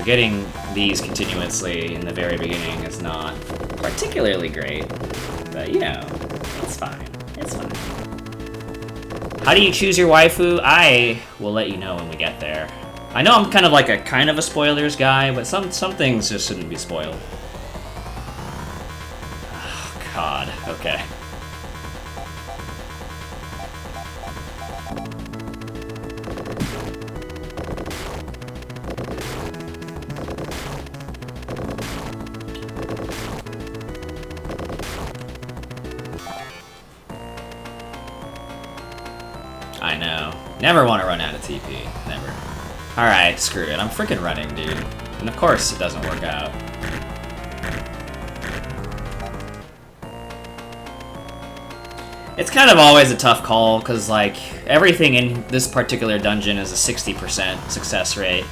getting these continuously in the very beginning is not particularly great, but you know, it's fine. It's fine. How do you choose your waifu? I will let you know when we get there. I know I'm kind of a spoilers guy, but some things just shouldn't be spoiled. Oh, God. Okay. I know. Never want to run out of TP. Never. Alright, screw it. I'm freaking running, dude. And of course it doesn't work out. It's kind of always a tough call, because, like, everything in this particular dungeon is a 60% success rate.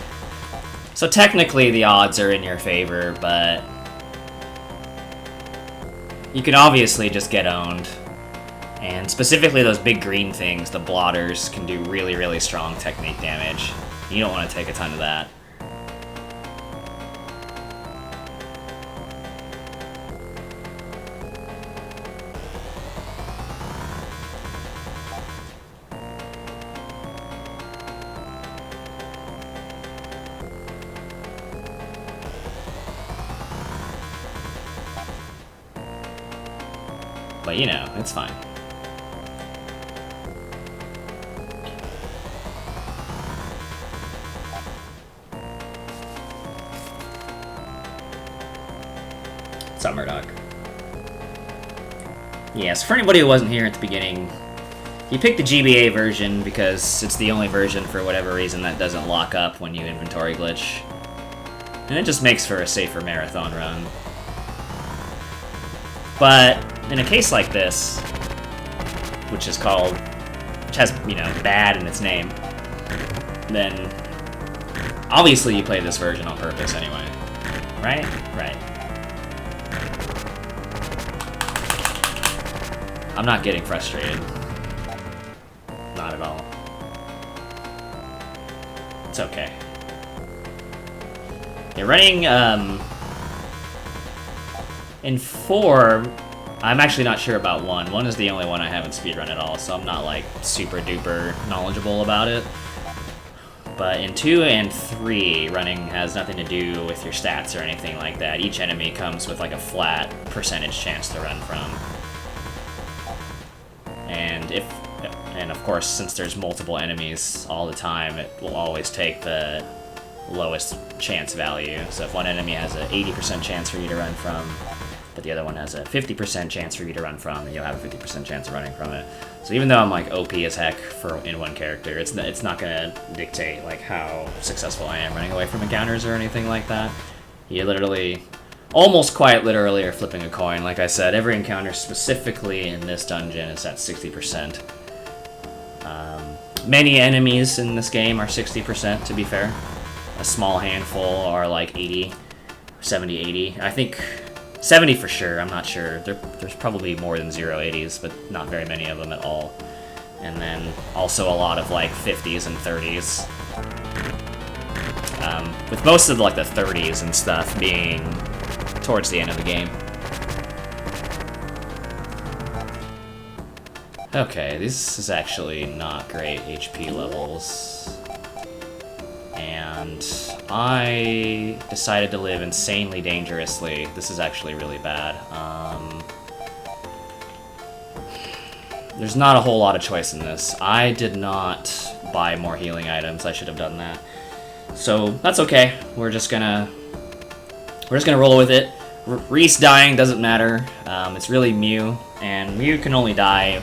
So technically the odds are in your favor, but you can obviously just get owned. And specifically those big green things, the blotters, can do really, really strong technique damage. You don't want to take a ton of that. But you know, it's fine. Summerdock. Yes, for anybody who wasn't here at the beginning, you picked the GBA version because it's the only version, for whatever reason, that doesn't lock up when you inventory glitch. And it just makes for a safer marathon run. But in a case like this, which has, you know, bad in its name, then obviously you play this version on purpose anyway. Right? Right. I'm not getting frustrated. Not at all. It's okay. You're running, in 4, I'm actually not sure about 1. 1 is the only one I haven't speedrun at all, so I'm not, like, super duper knowledgeable about it. But in 2 and 3, running has nothing to do with your stats or anything like that. Each enemy comes with, like, a flat percentage chance to run from. And of course, since there's multiple enemies all the time, it will always take the lowest chance value. So if one enemy has an 80% chance for you to run from, but the other one has a 50% chance for you to run from, then you'll have a 50% chance of running from it. So even though I'm like OP as heck in one character, it's not gonna dictate like how successful I am running away from encounters or anything like that. You literally, almost quite literally, are flipping a coin. Like I said, every encounter specifically in this dungeon is at 60%. Many enemies in this game are 60%, to be fair. A small handful are like 80, 70, 80. I think 70 for sure, I'm not sure. There's probably more than 0 80s, but not very many of them at all. And then also a lot of like 50s and 30s. With most of like the 30s and stuff being towards the end of the game. Okay, this is actually not great HP levels. And I decided to live insanely dangerously. This is actually really bad. There's not a whole lot of choice in this. I did not buy more healing items. I should have done that. So that's okay. We're just gonna roll with it. Reese dying doesn't matter. It's really Mew, and Mew can only die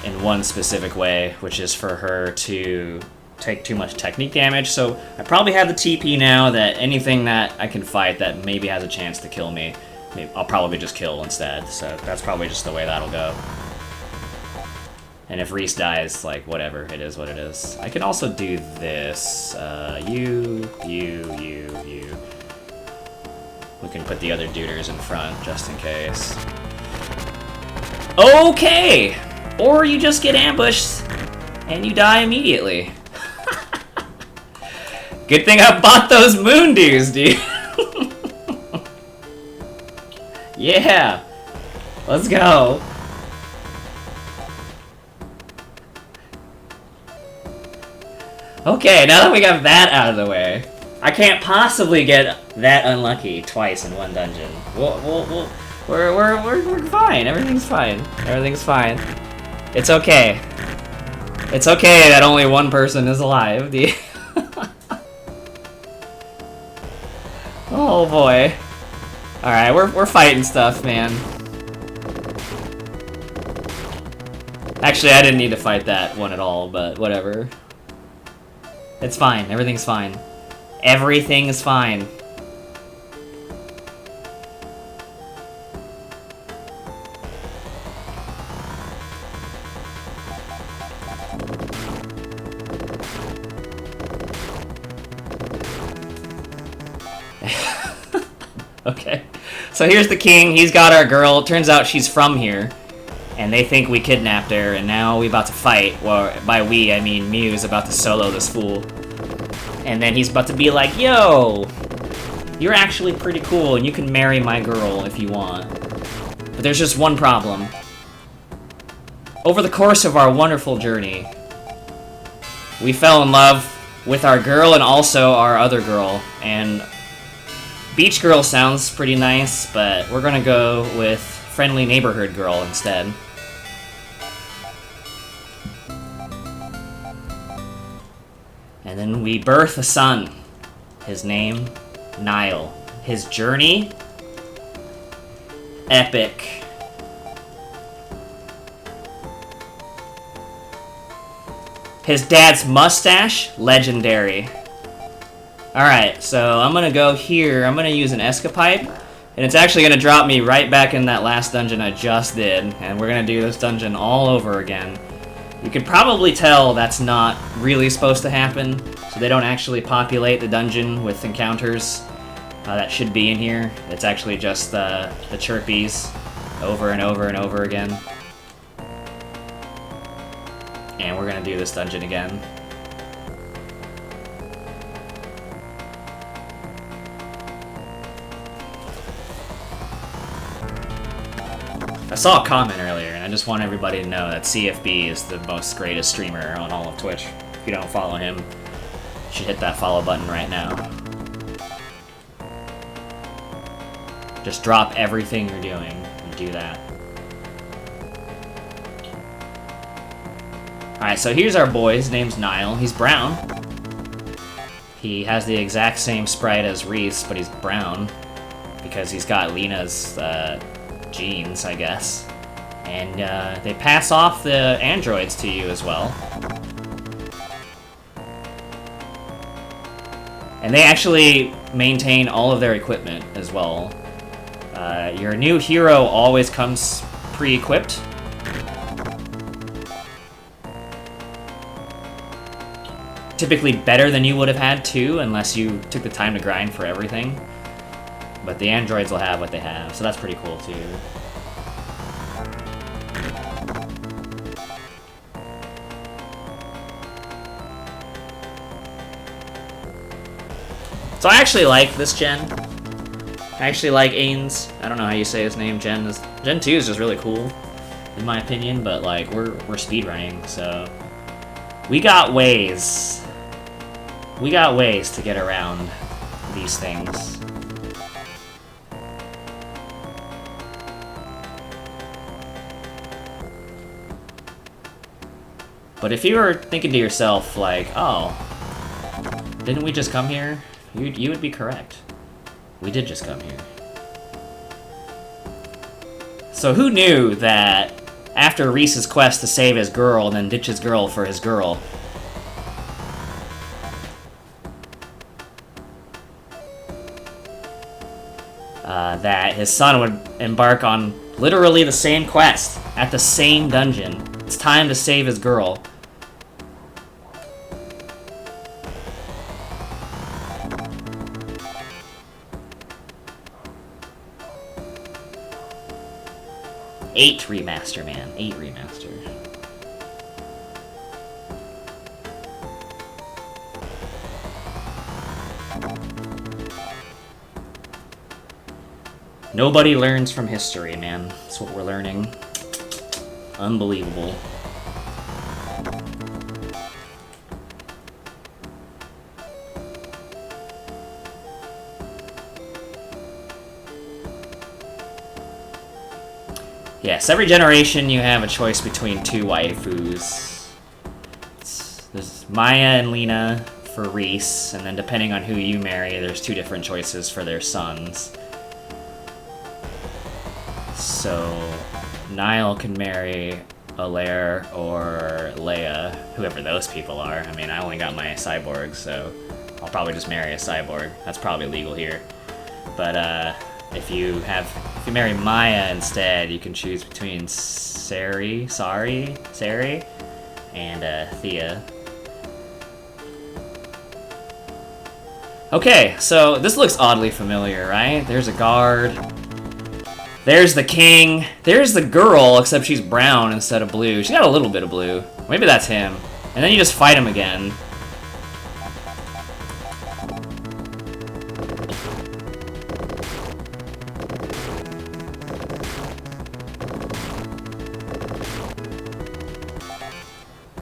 in one specific way, which is for her to take too much technique damage. So I probably have the TP now that anything that I can fight that maybe has a chance to kill me, I'll probably just kill instead. So that's probably just the way that'll go. And if Reese dies, like, whatever, it is what it is. I can also do this. You. We can put the other duders in front, just in case. Okay! Or you just get ambushed, and you die immediately. Good thing I bought those moon dews, dude. Yeah! Let's go! Okay, now that we got that out of the way, I can't possibly get that unlucky twice in one dungeon. We're fine. Everything's fine. Everything's fine. It's okay. It's okay that only one person is alive. Oh boy. All right, we're fighting stuff, man. Actually, I didn't need to fight that one at all, but whatever. It's fine. Everything's fine. Everything is fine. Okay. So here's the king. He's got our girl. Turns out she's from here. And they think we kidnapped her, and now we about to fight. Well, by we, I mean Mew's about to solo this fool. And then he's about to be like, yo, you're actually pretty cool, and you can marry my girl if you want. But there's just one problem. Over the course of our wonderful journey, we fell in love with our girl and also our other girl. And Beach Girl sounds pretty nice, but we're gonna go with Friendly Neighborhood Girl instead. And then we birth a son. His name, Niall. His journey, epic. His dad's mustache, legendary. Alright, so I'm gonna go here. I'm gonna use an escapipe. And it's actually gonna drop me right back in that last dungeon I just did. And we're gonna do this dungeon all over again. You can probably tell that's not really supposed to happen, so they don't actually populate the dungeon with encounters that should be in here. It's actually just the chirpies over and over and over again. And we're gonna do this dungeon again. I saw a comment earlier, and I just want everybody to know that CFB is the most greatest streamer on all of Twitch. If you don't follow him, you should hit that follow button right now. Just drop everything you're doing and do that. Alright, so here's our boy. His name's Niall. He's brown. He has the exact same sprite as Reese, but he's brown because he's got Lena's genes, I guess. And they pass off the androids to you as well. And they actually maintain all of their equipment as well. Your new hero always comes pre-equipped. Typically better than you would have had too, unless you took the time to grind for everything. But the androids will have what they have, so that's pretty cool too. So I actually like this gen. I actually like Ains. I don't know how you say his name. Gen 2 is just really cool, in my opinion. But like we're speedrunning, so we got ways. We got ways to get around these things. But if you were thinking to yourself, like, oh, Didn't we just come here? You would be correct. We did just come here. So who knew that after Reese's quest to save his girl and then ditch his girl for his girl, that his son would embark on literally the same quest at the same dungeon. It's time to save his girl. Eight remaster, man. 8 remaster. Nobody learns from history, man. That's what we're learning. Unbelievable. Yes, every generation you have a choice between 2 waifus. There's Maya and Lena for Reese, and then depending on who you marry, there's 2 different choices for their sons. So, Niall can marry Alaire or Leia, whoever those people are. I mean, I only got my cyborg, so I'll probably just marry a cyborg. That's probably legal here. But, if you marry Maya instead, you can choose between Sari, and Thea. Okay, so this looks oddly familiar, right? There's a guard. There's the king. There's the girl, except she's brown instead of blue. She's got a little bit of blue. Maybe that's him. And then you just fight him again.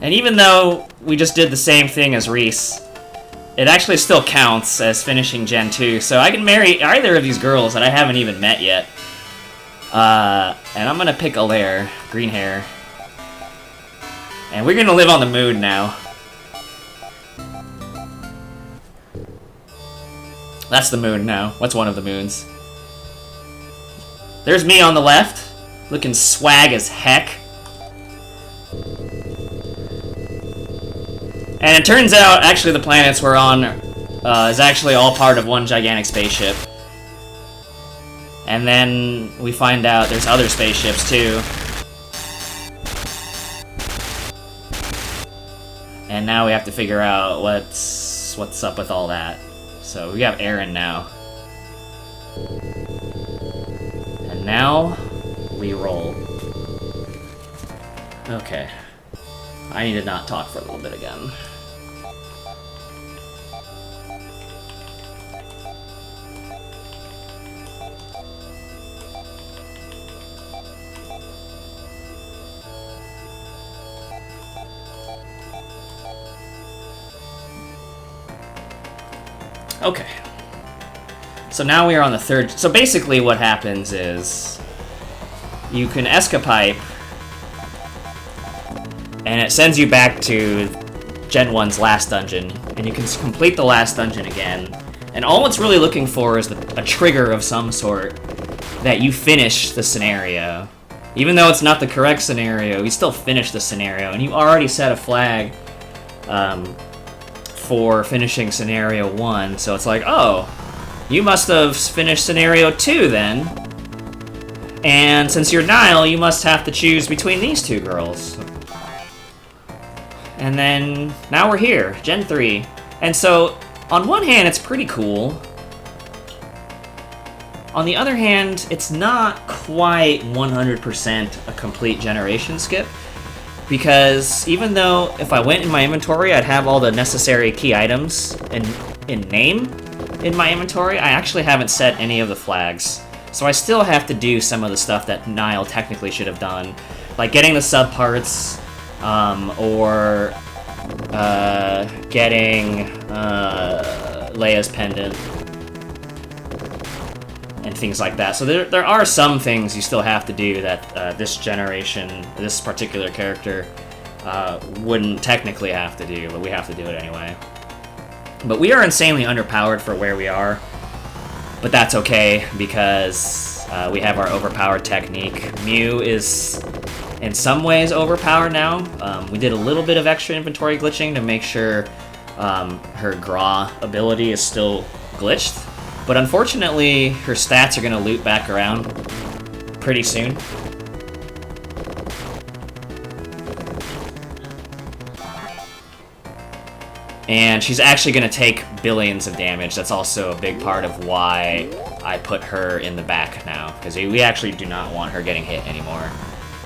And even though we just did the same thing as Reese, it actually still counts as finishing Gen 2, so I can marry either of these girls that I haven't even met yet. And I'm gonna pick Alaire, green hair. And we're gonna live on the moon now. That's the moon now. What's one of the moons? There's me on the left, looking swag as heck. And it turns out, actually, the planets we're on is actually all part of one gigantic spaceship. And then we find out there's other spaceships, too. And now we have to figure out what's up with all that. So we have Aaron now. And now we roll. Okay. I need to not talk for a little bit again. Okay. So now we are on the third... So basically what happens is... You can escapipe... And it sends you back to Gen 1's last dungeon. And you can complete the last dungeon again. And all it's really looking for is a trigger of some sort that you finish the scenario. Even though it's not the correct scenario, you still finish the scenario. And you already set a flag for finishing scenario 1. So it's like, oh, you must have finished scenario 2 then. And since you're Niall, you must have to choose between these 2 girls. And then, now we're here, Gen 3. And so, on one hand, it's pretty cool. On the other hand, it's not quite 100% a complete generation skip. Because even though if I went in my inventory, I'd have all the necessary key items in name in my inventory, I actually haven't set any of the flags. So I still have to do some of the stuff that Niall technically should have done. Like getting the subparts, or getting Leia's pendant, and things like that. So there are some things you still have to do that this generation, this particular character, wouldn't technically have to do, but we have to do it anyway. But we are insanely underpowered for where we are. But that's okay, because we have our overpowered technique. Mew is in some ways overpowered now. We did a little bit of extra inventory glitching to make sure her Gra ability is still glitched. But unfortunately, her stats are going to loop back around pretty soon. And she's actually going to take billions of damage. That's also a big part of why I put her in the back now, because we actually do not want her getting hit anymore.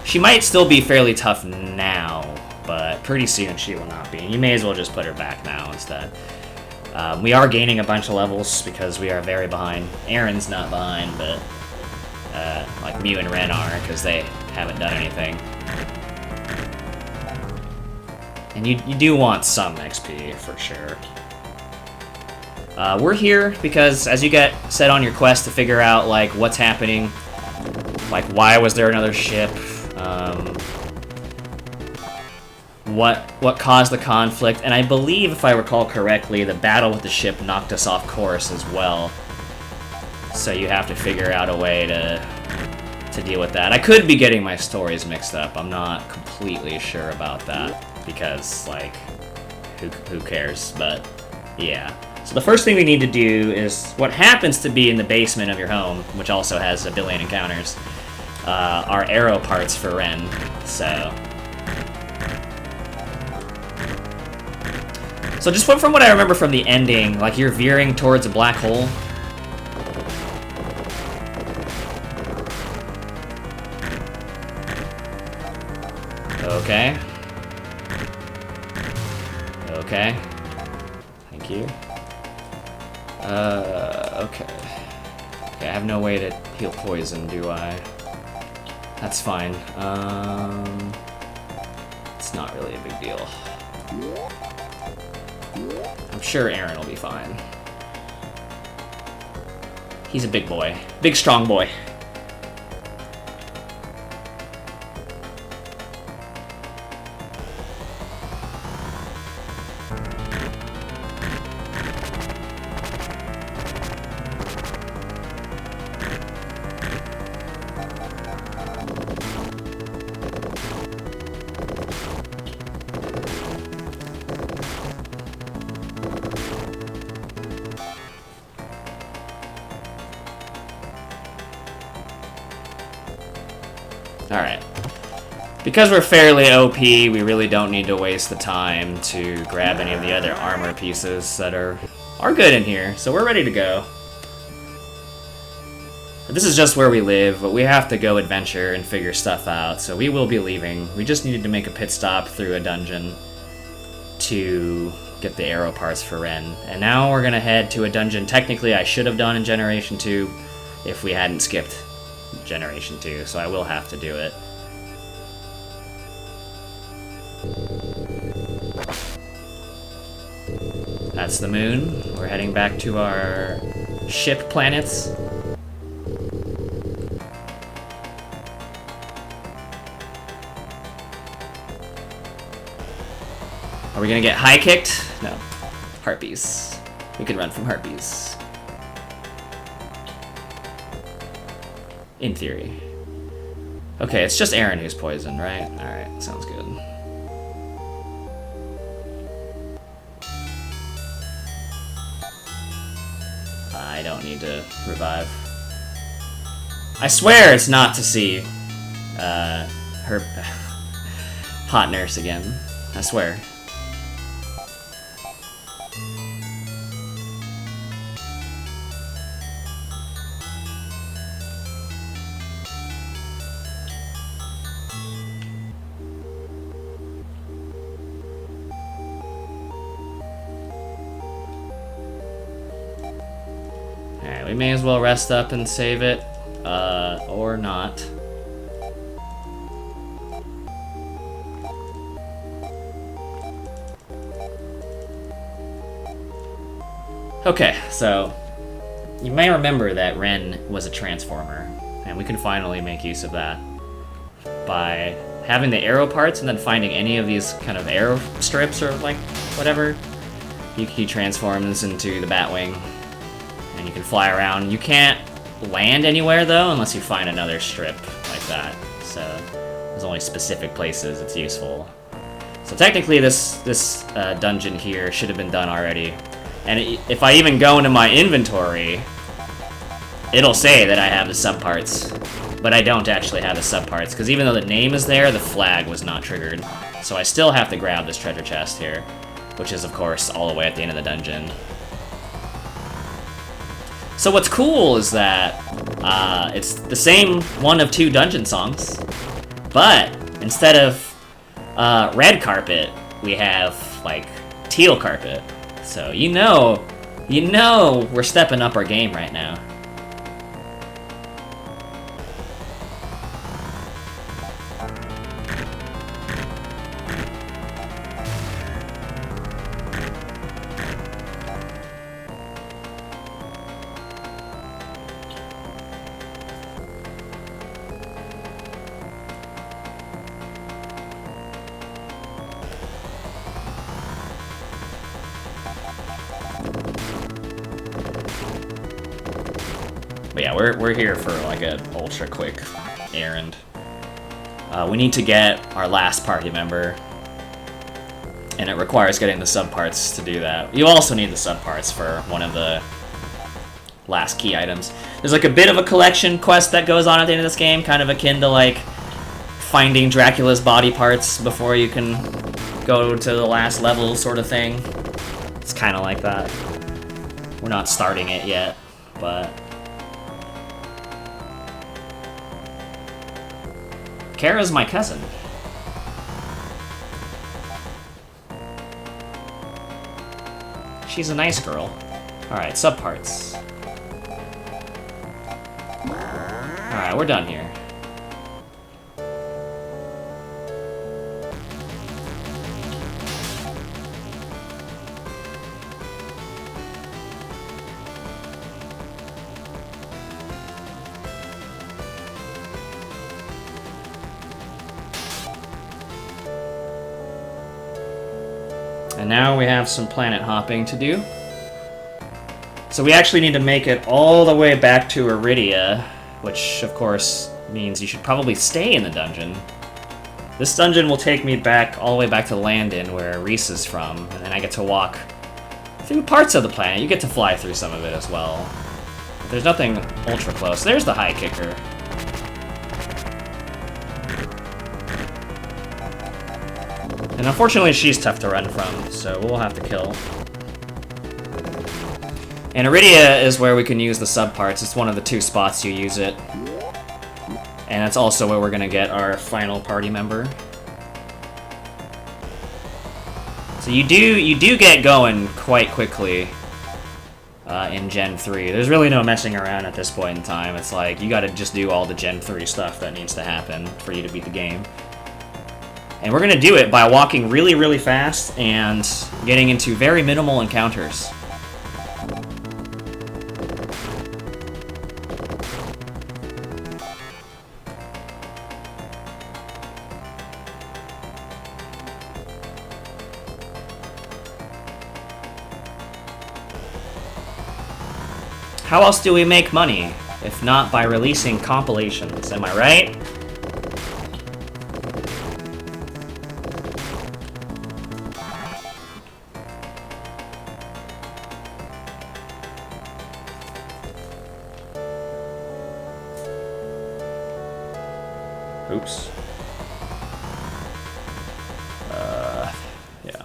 She might still be fairly tough now, but pretty soon she will not be. You may as well just put her back now instead. We are gaining a bunch of levels because we are very behind. Aaron's not behind, but like Mew and Ren are, because they haven't done anything. And you do want some XP, for sure. We're here because, as you get set on your quest to figure out, like, what's happening, like, why was there another ship, what caused the conflict, and I believe, if I recall correctly, the battle with the ship knocked us off course as well. So you have to figure out a way to deal with that. I could be getting my stories mixed up. I'm not completely sure about that. Because, like, who cares? But, yeah. So the first thing we need to do is what happens to be in the basement of your home, which also has a billion encounters, are arrow parts for Ren. So just from what I remember from the ending, like, you're veering towards a black hole. Okay. Okay. Thank you. Okay. Okay, I have no way to heal poison, do I? That's fine. It's not really a big deal. I'm sure Aaron will be fine. He's a big boy. Big, strong boy. Alright. Because we're fairly OP, we really don't need to waste the time to grab any of the other armor pieces that are good in here, so we're ready to go. This is just where we live, but we have to go adventure and figure stuff out, so we will be leaving. We just needed to make a pit stop through a dungeon to get the arrow parts for Ren. And now we're gonna head to a dungeon technically I should have done in Generation 2 if we hadn't skipped Generation 2, so I will have to do it. That's the moon. We're heading back to our ship planets. Are we gonna get high kicked? No. Harpies. We can run from harpies. In theory. Okay, it's just Aaron who's poisoned, right? Alright, sounds good. I don't need to revive. I swear it's not to see her hot nurse again. I swear. Alright, we may as well rest up and save it, or not. Okay, so you may remember that Ren was a transformer, and we can finally make use of that by having the arrow parts and then finding any of these kind of arrow strips or like whatever. he transforms into the Batwing, and you can fly around. You can't land anywhere though unless you find another strip like that. So there's only specific places it's useful. So technically this dungeon here should have been done already. And if I even go into my inventory, it'll say that I have the subparts. But I don't actually have the subparts, because even though the name is there, the flag was not triggered. So I still have to grab this treasure chest here, which is, of course, all the way at the end of the dungeon. So what's cool is that it's the same one of 2 dungeon songs, but instead of red carpet, we have, like, teal carpet. So you know we're stepping up our game right now. But yeah, we're here for like an ultra quick errand. We need to get our last party member, and it requires getting the subparts to do that. You also need the subparts for one of the last key items. There's like a bit of a collection quest that goes on at the end of this game, kind of akin to like finding Dracula's body parts before you can go to the last level sort of thing. It's kind of like that. We're not starting it yet, but... Kara's my cousin. She's a nice girl. Alright, subparts. Alright, we're done here. And now we have some planet hopping to do. So we actually need to make it all the way back to Iridia, which of course means you should probably stay in the dungeon. This dungeon will take me back all the way back to Landon, where Reese is from, and then I get to walk through parts of the planet. You get to fly through some of it as well. But there's nothing ultra close. There's the high kicker. And unfortunately, she's tough to run from, so we'll have to kill. And Iridia is where we can use the subparts. It's one of the 2 spots you use it. And that's also where we're gonna get our final party member. So you do get going quite quickly in Gen 3. There's really no messing around at this point in time. It's like, you gotta just do all the Gen 3 stuff that needs to happen for you to beat the game. And we're gonna do it by walking really, really fast and getting into very minimal encounters. How else do we make money, if not by releasing compilations? Am I right? Oops. Yeah.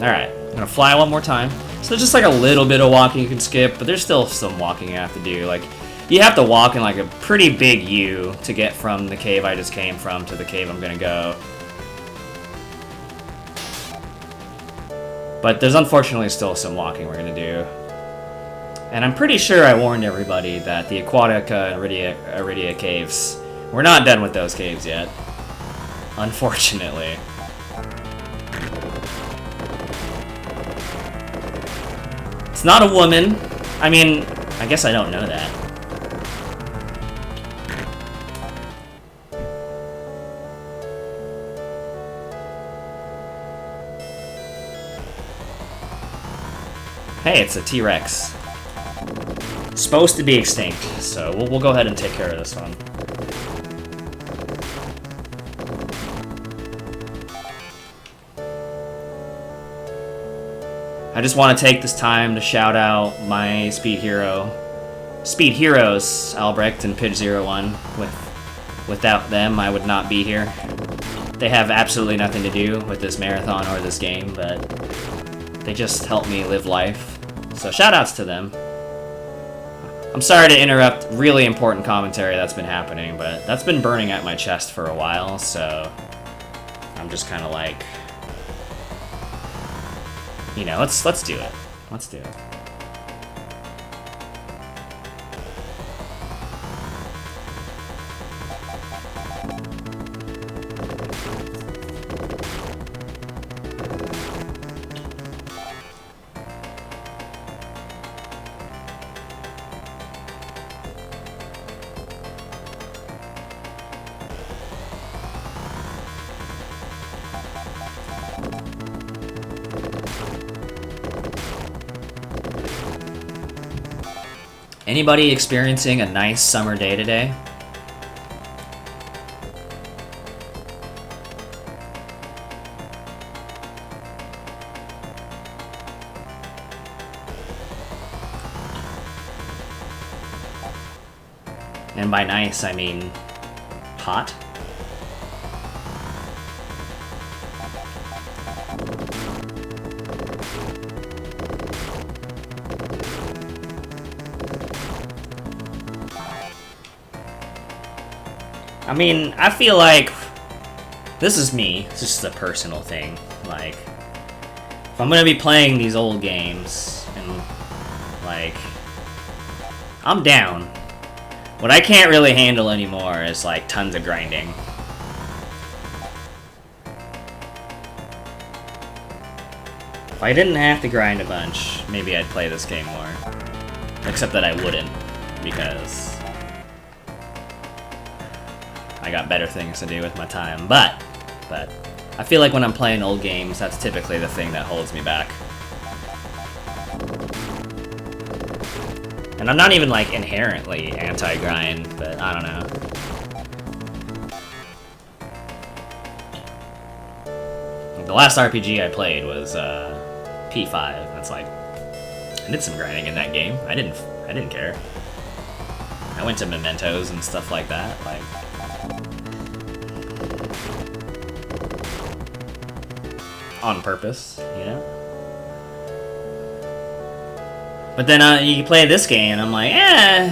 Alright, I'm gonna fly one more time. So there's just like a little bit of walking you can skip, but there's still some walking you have to do. Like, you have to walk in like a pretty big U to get from the cave I just came from to the cave I'm gonna go. But there's unfortunately still some walking we're gonna do. And I'm pretty sure I warned everybody that the Aquatica and Iridia caves, we're not done with those caves yet. Unfortunately. It's not a woman. I mean, I guess I don't know that. Hey, it's a T-Rex. Supposed to be extinct, so we'll go ahead and take care of this one. I just want to take this time to shout out my speed heroes, Albrecht and Pidge01. Without them, I would not be here. They have absolutely nothing to do with this marathon or this game, but they just help me live life. So shoutouts to them. I'm sorry to interrupt really important commentary that's been happening, but that's been burning at my chest for a while, so I'm just kind of like, you know, let's do it. Let's do it. Anybody experiencing a nice summer day today? And by nice, I mean hot. I mean, I feel like this is me. It's just a personal thing. Like, if I'm gonna be playing these old games, and like, I'm down. What I can't really handle anymore is like tons of grinding. If I didn't have to grind a bunch, maybe I'd play this game more. Except that I wouldn't, because I got better things to do with my time. But I feel like when I'm playing old games, that's typically the thing that holds me back. And I'm not even like inherently anti-grind, but I don't know. Like, the last RPG I played was P5. That's like, I did some grinding in that game. I didn't care. I went to mementos and stuff like that. Like, on purpose, you know? But then you play this game, and I'm like, nah.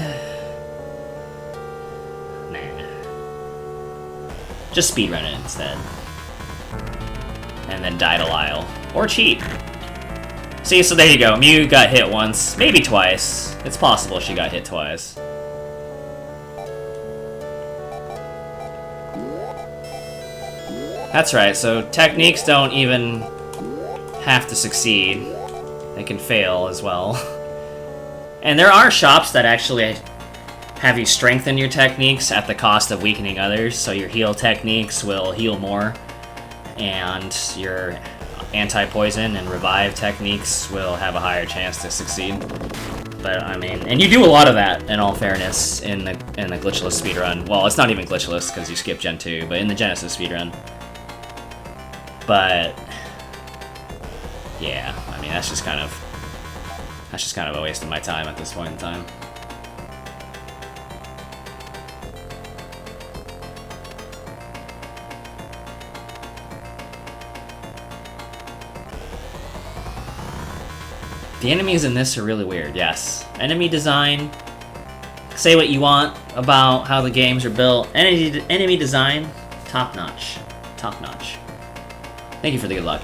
Just speedrun it instead. And then die to Lyle. Or cheat. See, so there you go. Mew got hit once, maybe twice. It's possible she got hit twice. That's right, so techniques don't even have to succeed. They can fail as well. And there are shops that actually have you strengthen your techniques at the cost of weakening others, so your heal techniques will heal more, and your anti-poison and revive techniques will have a higher chance to succeed. But I mean, and you do a lot of that, in all fairness, in the glitchless speedrun. Well, it's not even glitchless because you skip Gen 2, but in the Genesis speedrun. But yeah, I mean, that's just kind of a waste of my time at this point in time. The enemies in this are really weird, yes. Enemy design, say what you want about how the games are built. Enemy design, top notch. Top notch. Thank you for the good luck.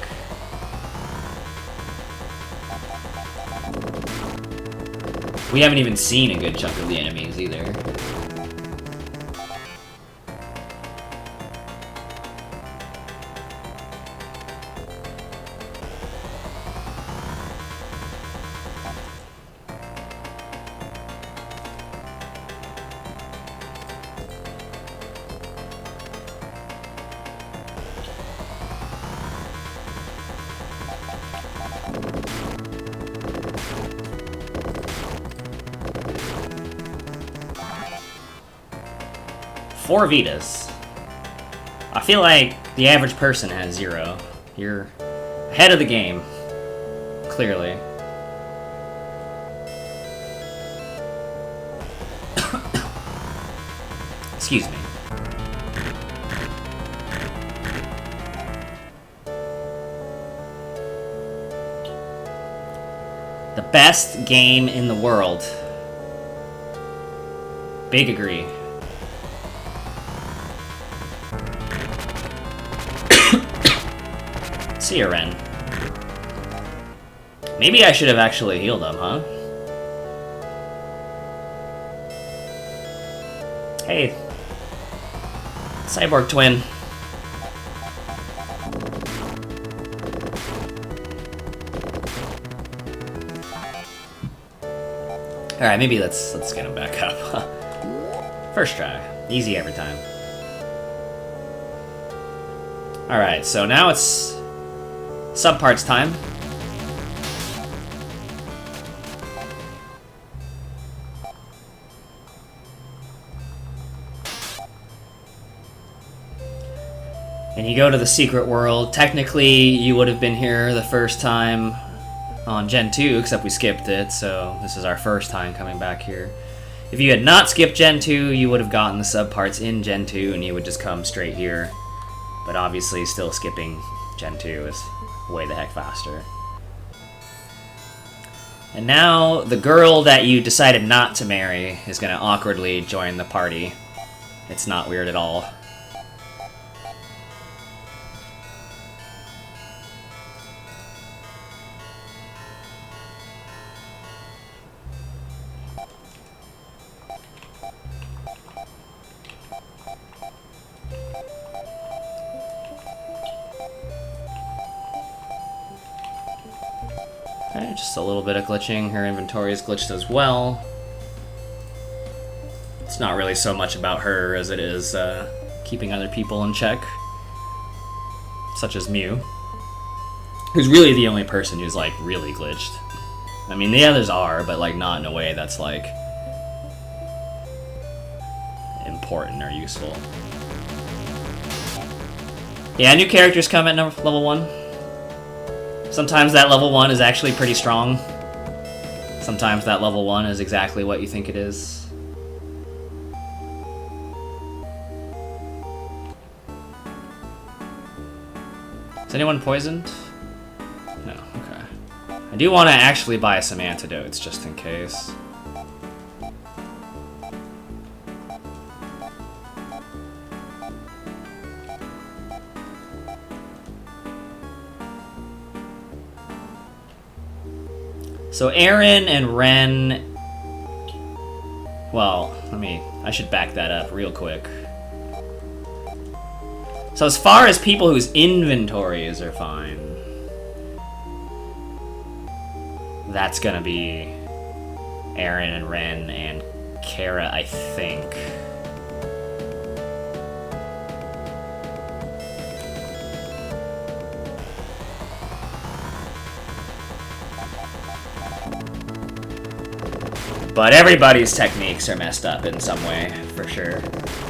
We haven't even seen a good chunk of the enemies either. 4 Vitas. I feel like the average person has 0. You're ahead of the game. Clearly. Excuse me. The best game in the world. Big agree. See ya, Ren. Maybe I should have actually healed him, huh? Hey. Cyborg twin. Alright, maybe let's get him back up. First try. Easy every time. Alright, so now it's subparts time. And you go to the secret world. Technically, you would have been here the first time on Gen 2, except we skipped it, so this is our first time coming back here. If you had not skipped Gen 2, you would have gotten the subparts in Gen 2, and you would just come straight here. But obviously, still skipping Gen 2 is way the heck faster. And now, the girl that you decided not to marry is going to awkwardly join the party. It's not weird at all. Okay, just a little bit of glitching. Her inventory is glitched as well. It's not really so much about her as it is keeping other people in check. Such as Mew. Who's really the only person who's, like, really glitched. I mean, the others are, but, like, not in a way that's, like, important or useful. Yeah, new characters come at level 1. Sometimes that level 1 is actually pretty strong. Sometimes that level 1 is exactly what you think it is. Is anyone poisoned? No, okay. I do want to actually buy some antidotes just in case. So Aaron and Ren... Well, I should back that up real quick. So as far as people whose inventories are fine, that's gonna be Aaron and Ren and Kara, I think. But everybody's techniques are messed up in some way, for sure.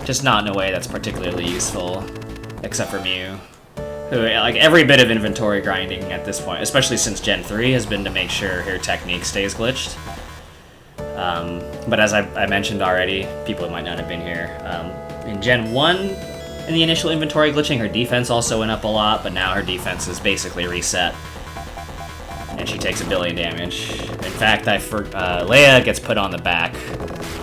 Just not in a way that's particularly useful, except for Mew. Who, like, every bit of inventory grinding at this point, especially since Gen 3, has been to make sure her technique stays glitched. But as I mentioned already, people who might not have been here, in Gen 1, in the initial inventory glitching, her defense also went up a lot, but now her defense is basically reset. And she takes 1 billion damage. In fact, Leia gets put on the back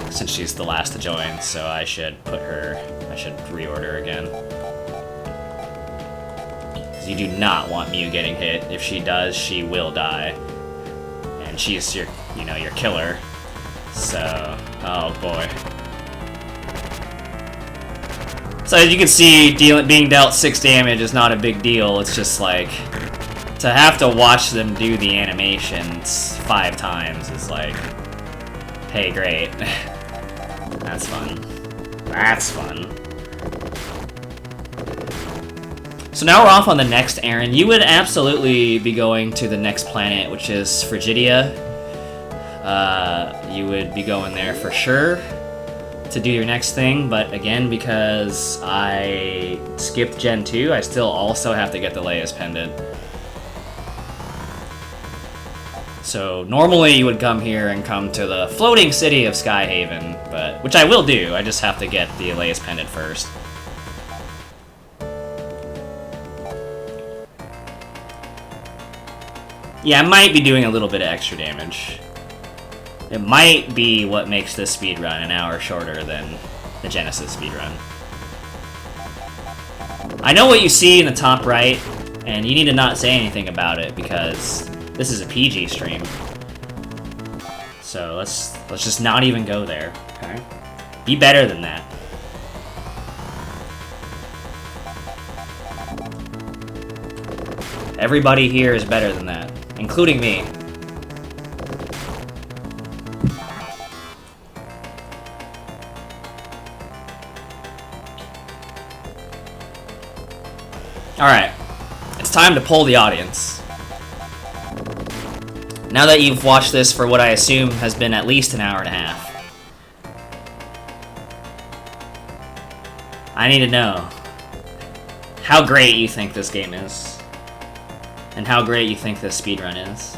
since she's the last to join, so I should reorder again. Because you do not want Mew getting hit. If she does, she will die. And she's your killer. So, oh boy. So as you can see, being dealt 6 damage is not a big deal. It's just like, to have to watch them do the animations 5 times is like, hey, great. That's fun. That's fun. So now we're off on the next errand. You would absolutely be going to the next planet, which is Frigidia. You would be going there for sure to do your next thing, but again, because I skipped Gen 2, I still also have to get the Leia's Pendant. So normally you would come here and come to the floating city of Skyhaven, but which I will do, I just have to get the Leia's Pendant first. Yeah, I might be doing a little bit of extra damage. It might be what makes this speedrun an hour shorter than the Genesis speedrun. I know what you see in the top right, and you need to not say anything about it because this is a PG stream. So let's just not even go there, okay? Be better than that. Everybody here is better than that, including me. Alright, it's time to poll the audience. Now that you've watched this for what I assume has been at least an hour and a half, I need to know how great you think this game is, and how great you think this speedrun is.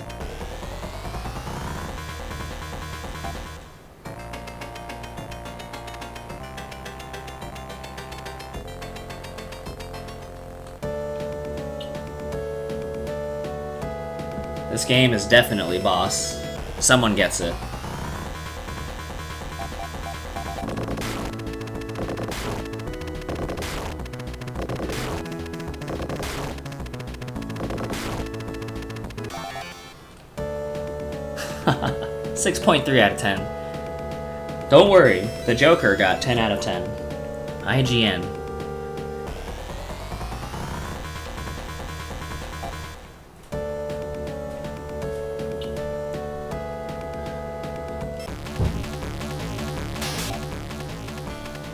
This game is definitely boss. Someone gets it. Haha, 6.3 out of 10. Don't worry, the Joker got 10 out of 10. IGN.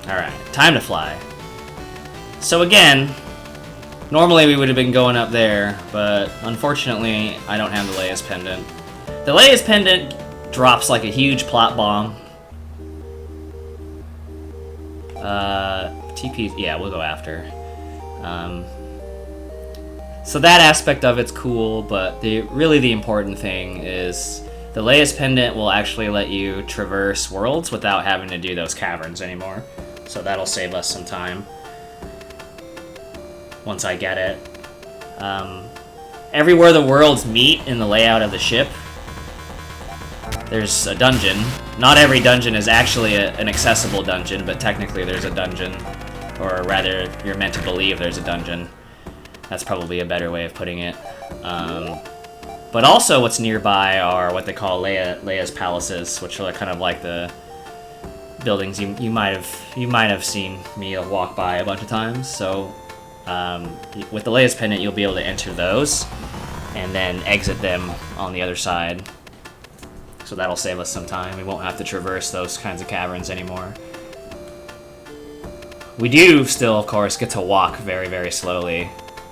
Alright, time to fly. So again, normally we would have been going up there, but unfortunately I don't have the Leia's Pendant. The Leia's Pendant drops like a huge plot bomb. TP, yeah, we'll go after. So that aspect of it's cool, but really the important thing is the Leia's Pendant will actually let you traverse worlds without having to do those caverns anymore. So that'll save us some time once I get it. Everywhere the worlds meet in the layout of the ship, there's a dungeon. Not every dungeon is actually an accessible dungeon, but technically there's a dungeon. Or rather, you're meant to believe there's a dungeon. That's probably a better way of putting it. But also what's nearby are what they call Leia's Palaces, which are kind of like the buildings you might have seen me walk by a bunch of times. So with the Leia's Pendant, you'll be able to enter those and then exit them on the other side. So that'll save us some time. We won't have to traverse those kinds of caverns anymore. We do still, of course, get to walk very, very slowly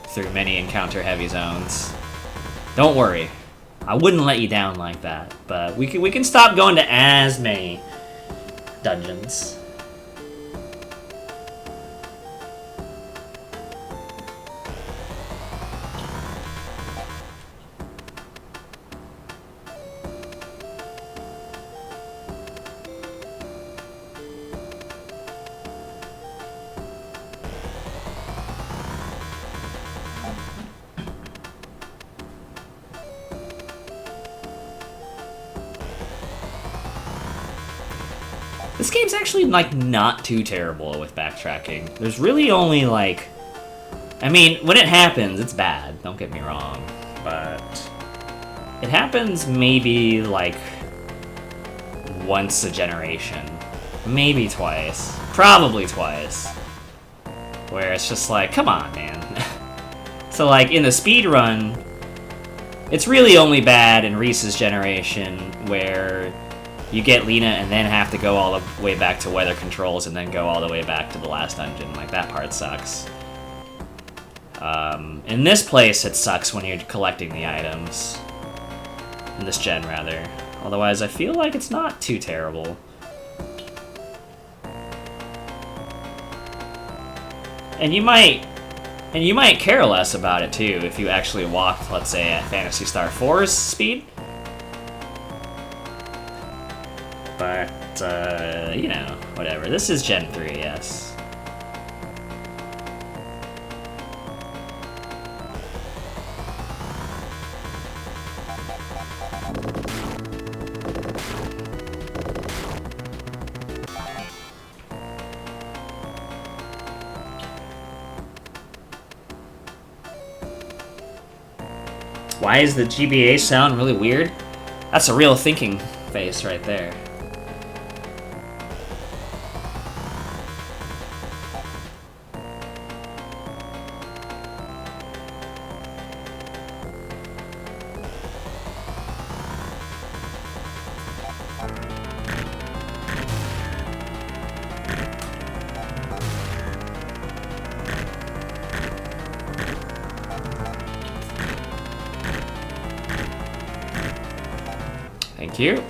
through many encounter-heavy zones. Don't worry, I wouldn't let you down like that. But we can stop going to as many dungeons. This game's actually, like, not too terrible with backtracking. There's really only, like... I mean, when it happens, it's bad, don't get me wrong. But... it happens maybe, like... once a generation. Maybe twice. Probably twice. Where it's just like, come on, man. So, like, in the speedrun, it's really only bad in Reese's generation, where... you get Lena and then have to go all the way back to weather controls and then go all the way back to the last dungeon. Like, that part sucks. In this place, it sucks when you're collecting the items. In this gen, rather. Otherwise, I feel like it's not too terrible. And you might care less about it too if you actually walked, let's say, at Phantasy Star 4's speed. But, you know, whatever. This is Gen 3, yes. Why is the GBA sound really weird? That's a real thinking face right there. Thank you.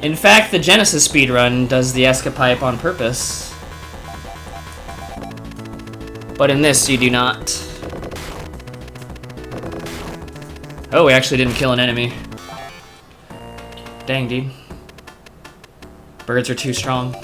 In fact, the Genesis speedrun does the escapipe on purpose. But in this, you do not. Oh, we actually didn't kill an enemy. Dang, dude. Birds are too strong.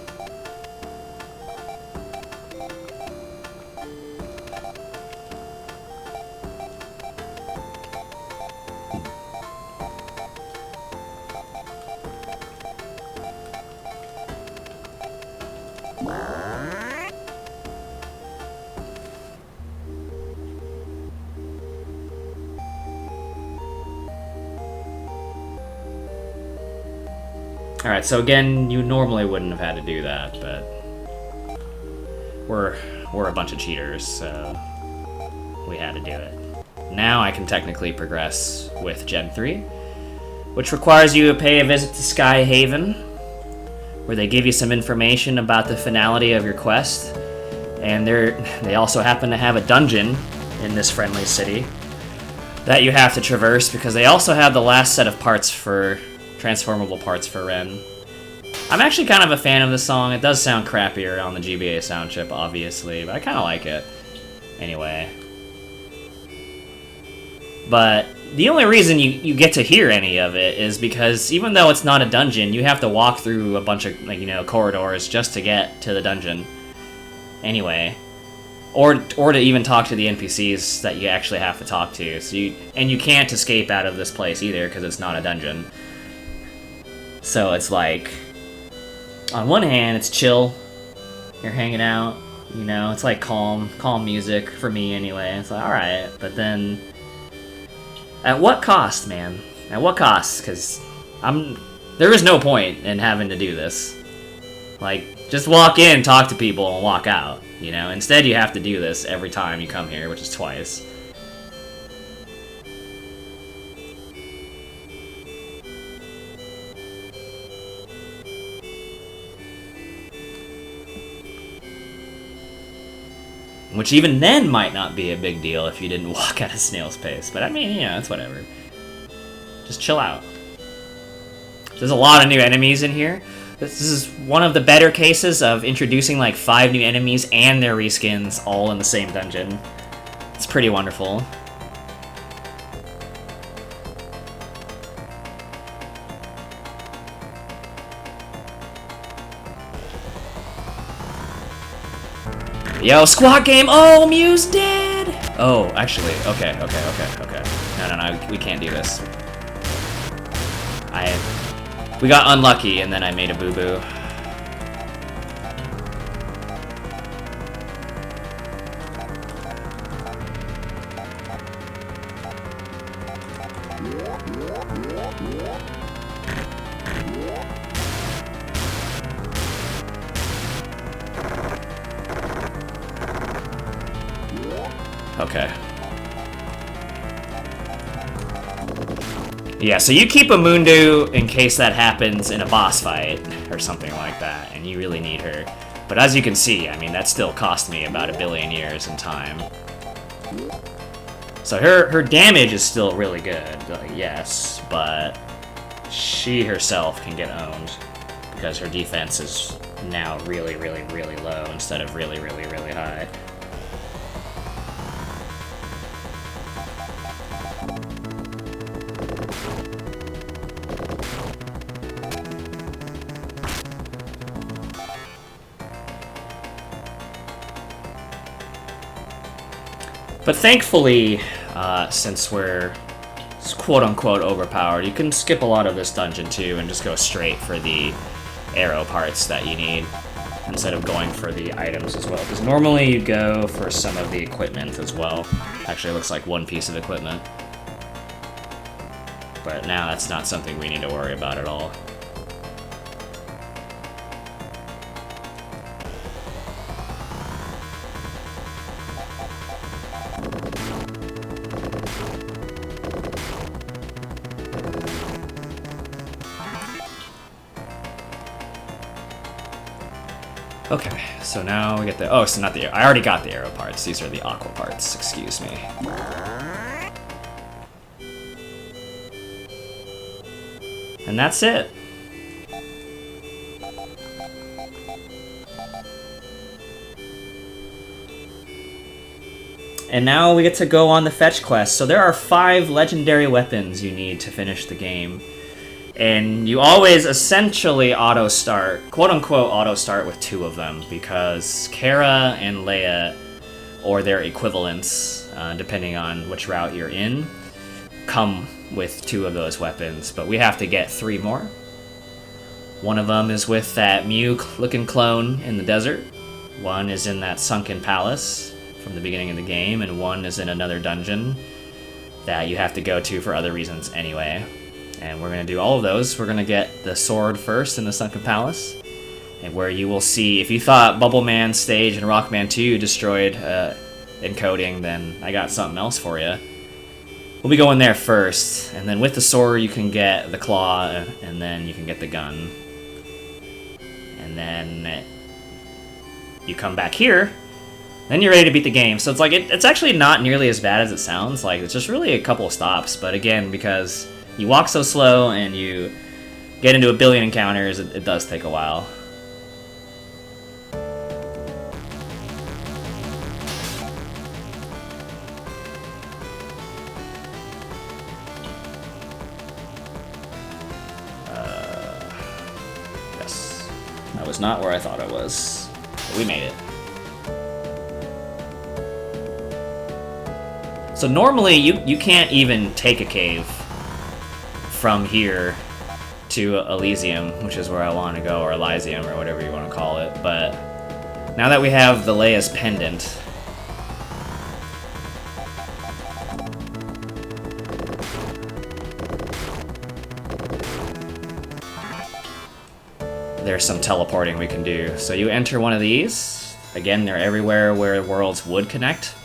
Alright, so again, you normally wouldn't have had to do that, but we're a bunch of cheaters, so we had to do it. Now I can technically progress with Gen 3, which requires you to pay a visit to Sky Haven, where they give you some information about the finality of your quest, and they also happen to have a dungeon in this friendly city that you have to traverse, because they also have the last set of parts for transformable parts for Ren. I'm actually kind of a fan of this song. It does sound crappier on the GBA sound chip, obviously, but I kind of like it. Anyway. But the only reason you get to hear any of it is because even though it's not a dungeon, you have to walk through a bunch of, like, you know, corridors just to get to the dungeon. Anyway. Or to even talk to the NPCs that you actually have to talk to. So you can't escape out of this place either because it's not a dungeon. So it's like, on one hand, it's chill. You're hanging out, you know, it's like calm music for me anyway. It's like, alright, but then, at what cost, man? At what cost? Because there is no point in having to do this. Like, just walk in, talk to people, and walk out, you know? Instead, you have to do this every time you come here, which is twice. Which even then might not be a big deal if you didn't walk at a snail's pace. But I mean, you know, it's whatever. Just chill out. There's a lot of new enemies in here. This is one of the better cases of introducing like 5 new enemies and their reskins all in the same dungeon. It's pretty wonderful. Yo, squad game! Oh, Mew's dead! Oh, actually, okay. No, we can't do this. We got unlucky, and then I made a boo-boo. Okay. Yeah, so you keep a Mundu in case that happens in a boss fight, or something like that, and you really need her. But as you can see, I mean, that still cost me about 1 billion years in time. So her damage is still really good, yes, but she herself can get owned because her defense is now really, really, really low instead of really, really, really high. But thankfully, since we're quote-unquote overpowered, you can skip a lot of this dungeon too and just go straight for the arrow parts that you need instead of going for the items as well. Because normally you go for some of the equipment as well. Actually, it looks like one piece of equipment. But now that's not something we need to worry about at all. Okay, so now we get the... Oh, so not the... I already got the arrow parts. These are the aqua parts, excuse me. And that's it. And now we get to go on the fetch quest. So there are 5 legendary weapons you need to finish the game. And you always essentially auto-start, quote-unquote auto-start with 2 of them, because Kara and Leia, or their equivalents, depending on which route you're in, come with 2 of those weapons, but we have to get 3 more. One of them is with that Mew-looking clone in the desert, one is in that sunken palace from the beginning of the game, and one is in another dungeon that you have to go to for other reasons anyway. And we're going to do all of those. We're going to get the sword first in the Sunken Palace, and where you will see, if you thought Bubble Man stage and Rockman 2 destroyed encoding, then I got something else for you. We'll be going there first, and then with the sword you can get the claw, and then you can get the gun. And then you come back here, then you're ready to beat the game. So it's like, it's actually not nearly as bad as it sounds. Like, it's just really a couple of stops, but again, because you walk so slow and you get into 1 billion encounters, it does take a while. Yes. That was not where I thought I was. But we made it. So normally you can't even take a cave from here to Elysium, which is where I want to go, or Elysium, or whatever you want to call it. But now that we have the Leia's pendant, there's some teleporting we can do. So you enter one of these. Again, they're everywhere where worlds would connect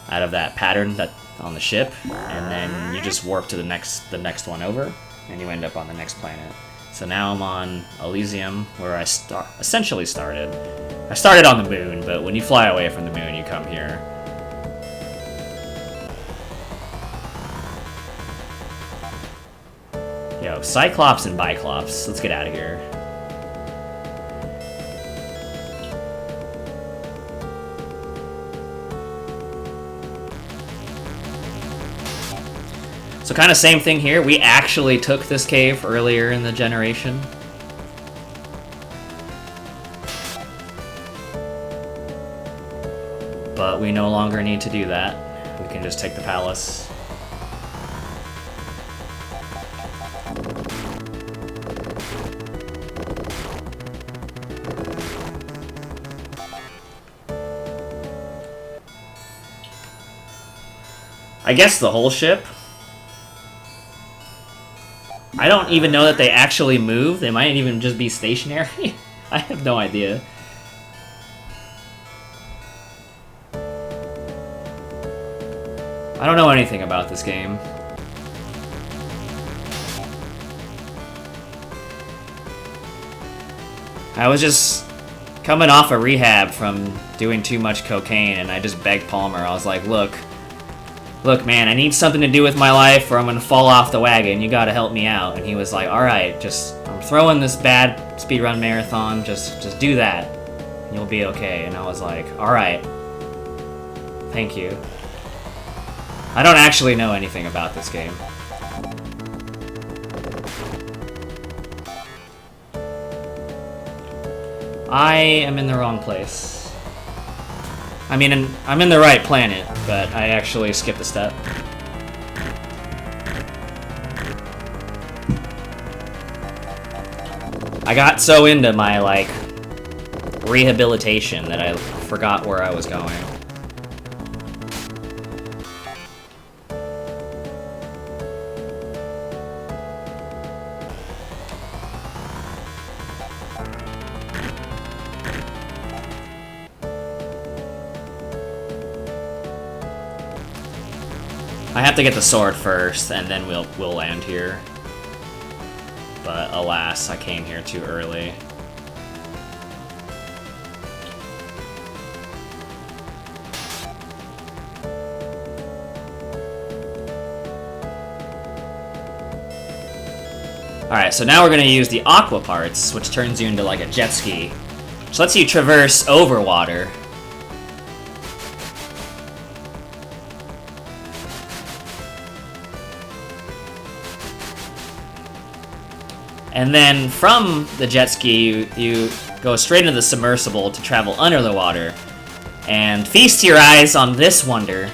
out of that pattern that on the ship, and then you just warp to the next one over, and you end up on the next planet. So now I'm on Elysium, where I essentially started. I started on the moon, but when you fly away from the moon, you come here. Yo, Cyclops and Biclops, let's get out of here. So kind of same thing here. We actually took this cave earlier in the generation. But we no longer need to do that. We can just take the palace. I guess the whole ship. I don't even know that they actually move. They might even just be stationary. I have no idea. I don't know anything about this game. I was just coming off a rehab from doing too much cocaine, and I just begged Palmer. I was like, look, man, I need something to do with my life or I'm gonna fall off the wagon. You gotta help me out. And he was like, alright, I'm throwing this bad speedrun marathon. Just do that. You'll be okay. And I was like, alright. Thank you. I don't actually know anything about this game. I am in the wrong place. I mean, I'm in the right planet, but I actually skipped a step. I got so into my, like, rehabilitation that I forgot where I was going. I have to get the sword first, and then we'll land here. But alas, I came here too early. Alright, so now we're going to use the aqua parts, which turns you into like a jet ski. Which lets you traverse over water. And then from the jet ski, you go straight into the submersible to travel under the water. And feast your eyes on this wonder.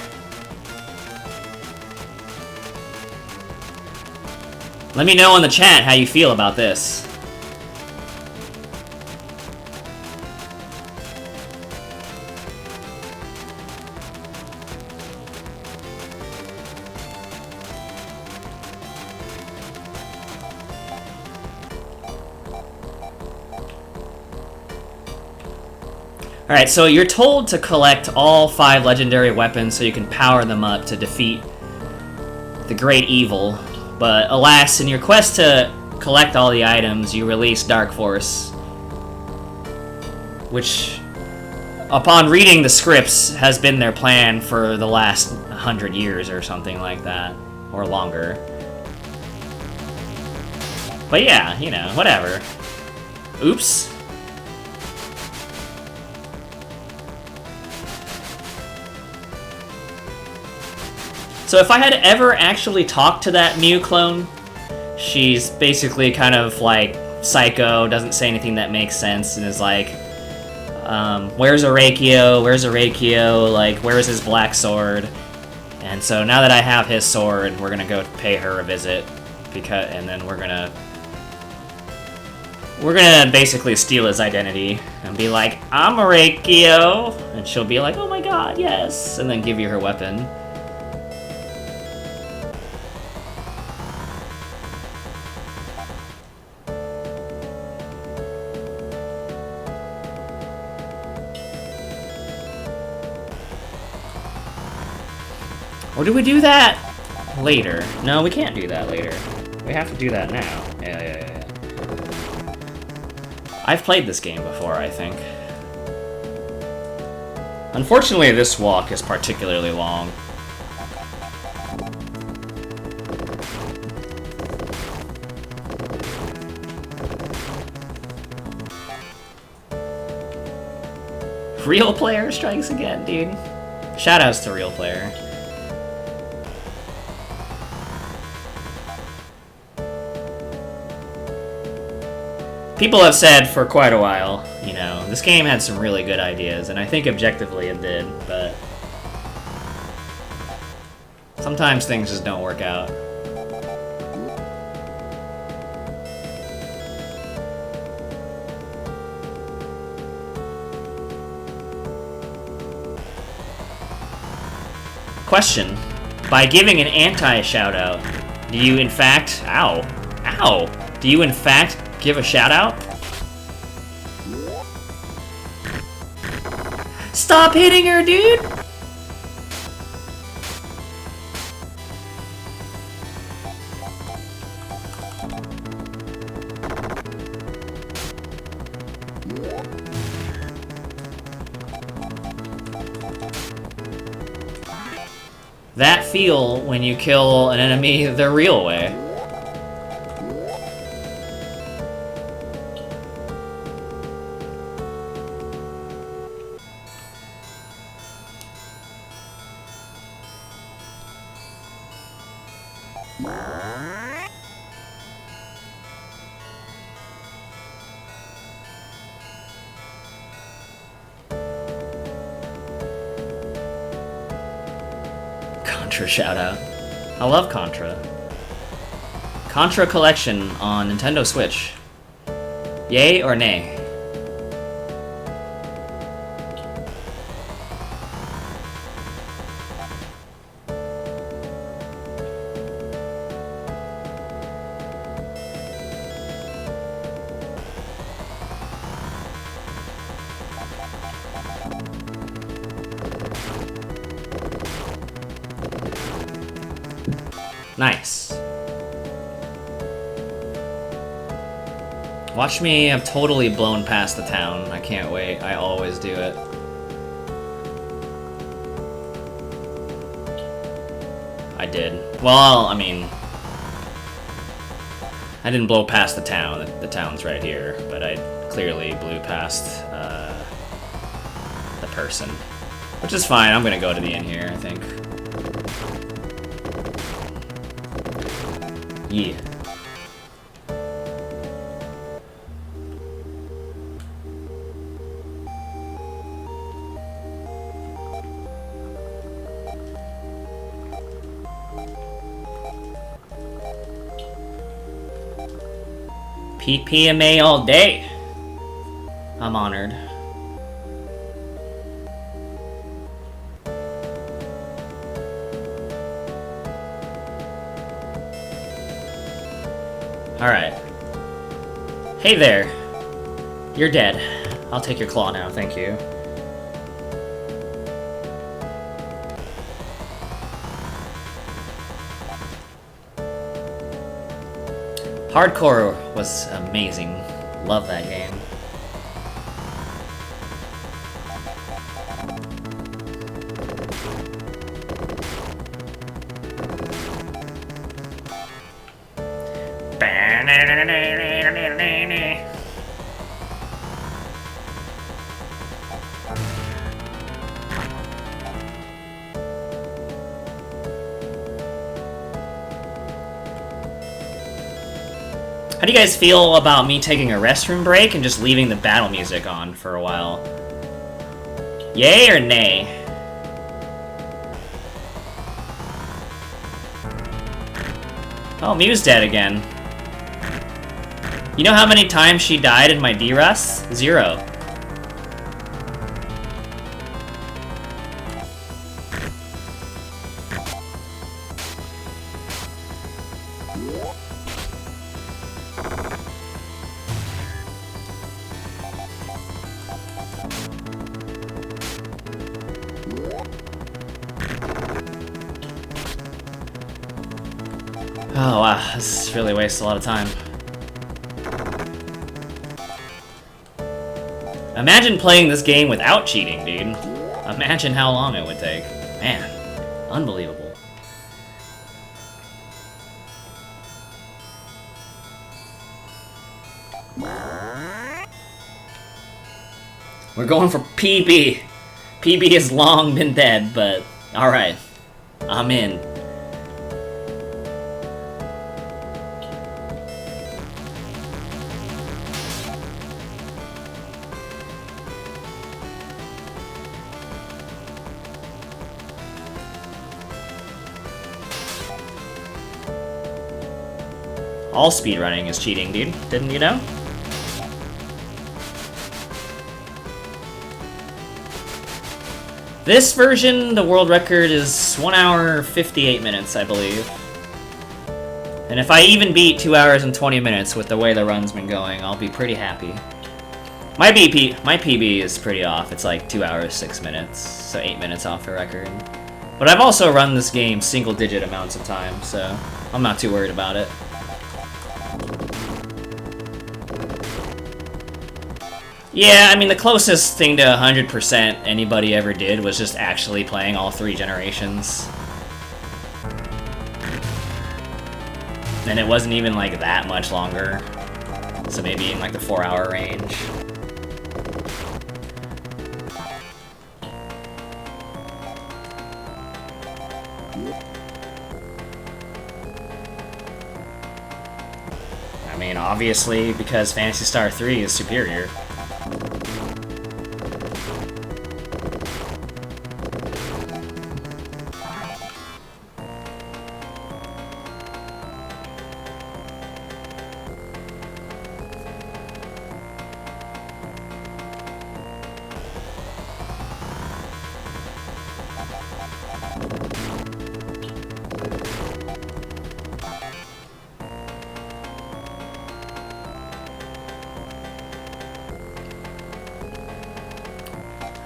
Let me know in the chat how you feel about this. Alright, so you're told to collect all 5 legendary weapons so you can power them up to defeat the great evil. But alas, in your quest to collect all the items, you release Dark Force. Which, upon reading the scripts, has been their plan for the last 100 years or something like that. Or longer. But yeah, you know, whatever. Oops. So if I had ever actually talked to that Mew clone, she's basically kind of like psycho, doesn't say anything that makes sense, and is like, where's Arakio? Where's Arakio? Like, where's his black sword? And so now that I have his sword, we're gonna go pay her a visit, and then we're gonna basically steal his identity and be like, I'm Arakio, and she'll be like, oh my god, yes, and then give you her weapon. Or do we do that later? No, we can't do that later. We have to do that now. Yeah. I've played this game before, I think. Unfortunately, this walk is particularly long. Real Player strikes again, dude. Shoutouts to Real Player. People have said for quite a while, you know, this game had some really good ideas, and I think objectively it did, but sometimes things just don't work out. Question. By giving an anti-shoutout, do you in fact... Ow. Do you in fact give a shoutout? Stop hitting her, dude! that feel when you kill an enemy the real way. Contra shoutout. I love Contra. Contra Collection on Nintendo Switch. Yay or nay? Nice. Watch me have totally blown past the town. I can't wait. I always do it. I did. Well, I mean... I didn't blow past the town. The town's right here. But I clearly blew past the person. Which is fine. I'm gonna go to the end here, I think. Yeah. PPMA all day. I'm honored. Alright. Hey there. You're dead. I'll take your claw now, thank you. Hardcore was amazing. Love that game. How do you guys feel about me taking a restroom break and just leaving the battle music on for a while? Yay or nay? Oh, Mew's dead again. You know how many times she died in my D-Rus? 0. Oh wow, this really wastes a lot of time. Imagine playing this game without cheating, dude. Imagine how long it would take. Man, unbelievable. We're going for PB. PB has long been dead, but alright. I'm in. All speedrunning is cheating, dude. Didn't you know? This version, the world record is 1 hour 58 minutes, I believe. And if I even beat 2 hours and 20 minutes with the way the run's been going, I'll be pretty happy. My PB is pretty off. It's like 2 hours 6 minutes, so 8 minutes off the record. But I've also run this game single-digit amounts of time, so I'm not too worried about it. Yeah, I mean, the closest thing to 100% anybody ever did was just actually playing all 3 generations. And it wasn't even like that much longer. So maybe in like the 4-hour range. I mean, obviously, because Phantasy Star 3 is superior.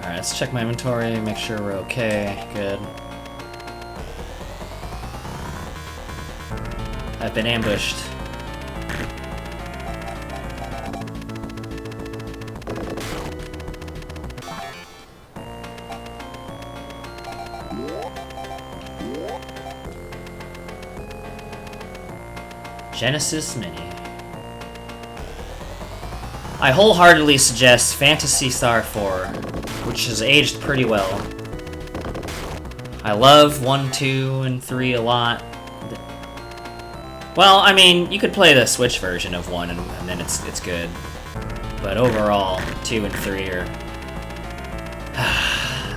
Alright, let's check my inventory, make sure we're okay. Good. I've been ambushed. Genesis Mini. I wholeheartedly suggest Phantasy Star 4, which has aged pretty well. I love 1, 2, and 3 a lot. Well, I mean, you could play the Switch version of 1 and then it's good. But overall, 2 and 3 are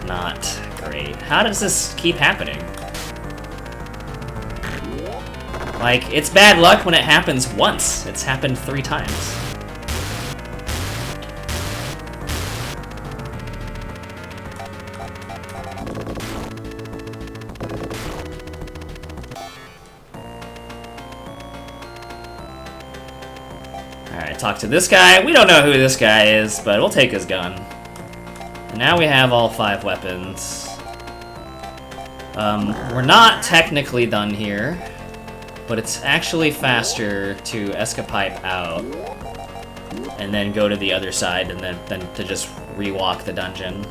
not great. How does this keep happening? Like, it's bad luck when it happens once. It's happened 3 times. Alright, talk to this guy. We don't know who this guy is, but we'll take his gun. And now we have all 5 weapons. We're not technically done here. But it's actually faster to escapipe out and then go to the other side and then to just re-walk the dungeon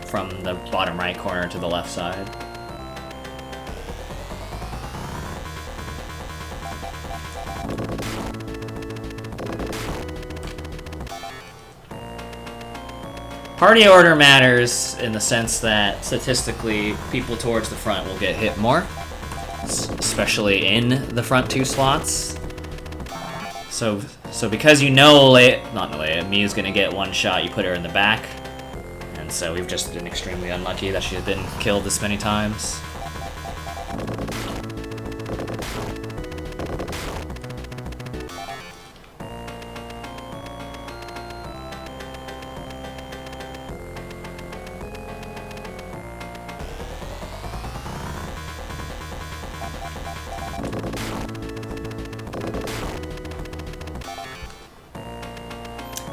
from the bottom right corner to the left side. Party order matters in the sense that statistically people towards the front will get hit more. Especially in the front 2 slots. So because you know Miu's gonna get 1 shot, you put her in the back. And so we've just been extremely unlucky that she's been killed this many times.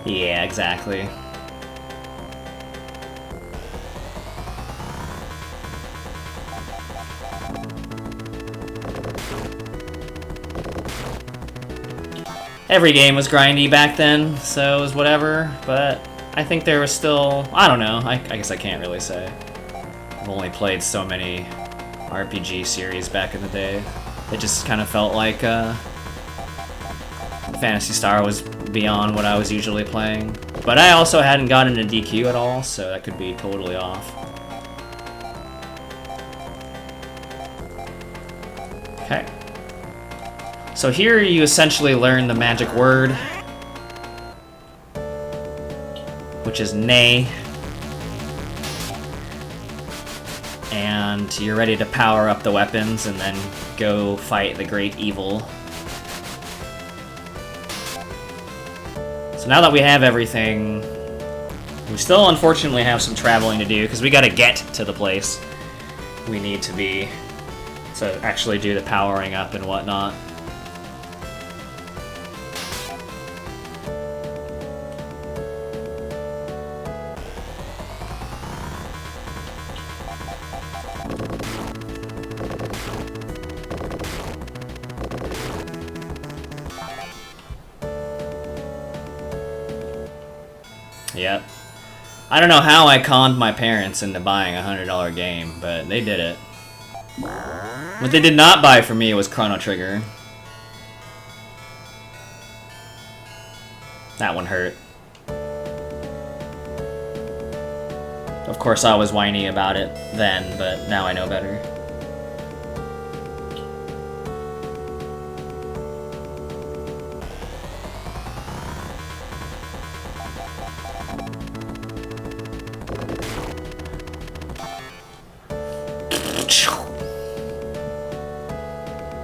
Yeah, exactly. Every game was grindy back then, so it was whatever, but I think there was still... I don't know, I guess I can't really say. I've only played so many RPG series back in the day. It just kind of felt like Phantasy Star was beyond what I was usually playing. But I also hadn't gotten a DQ at all, so that could be totally off. Okay. So here you essentially learn the magic word, which is nay. And you're ready to power up the weapons and then go fight the great evil. So now that we have everything, we still unfortunately have some traveling to do because we gotta get to the place we need to be to actually do the powering up and whatnot. Yep. I don't know how I conned my parents into buying a $100 game, but they did it. What they did not buy for me was Chrono Trigger. That one hurt. Of course I was whiny about it then, but now I know better.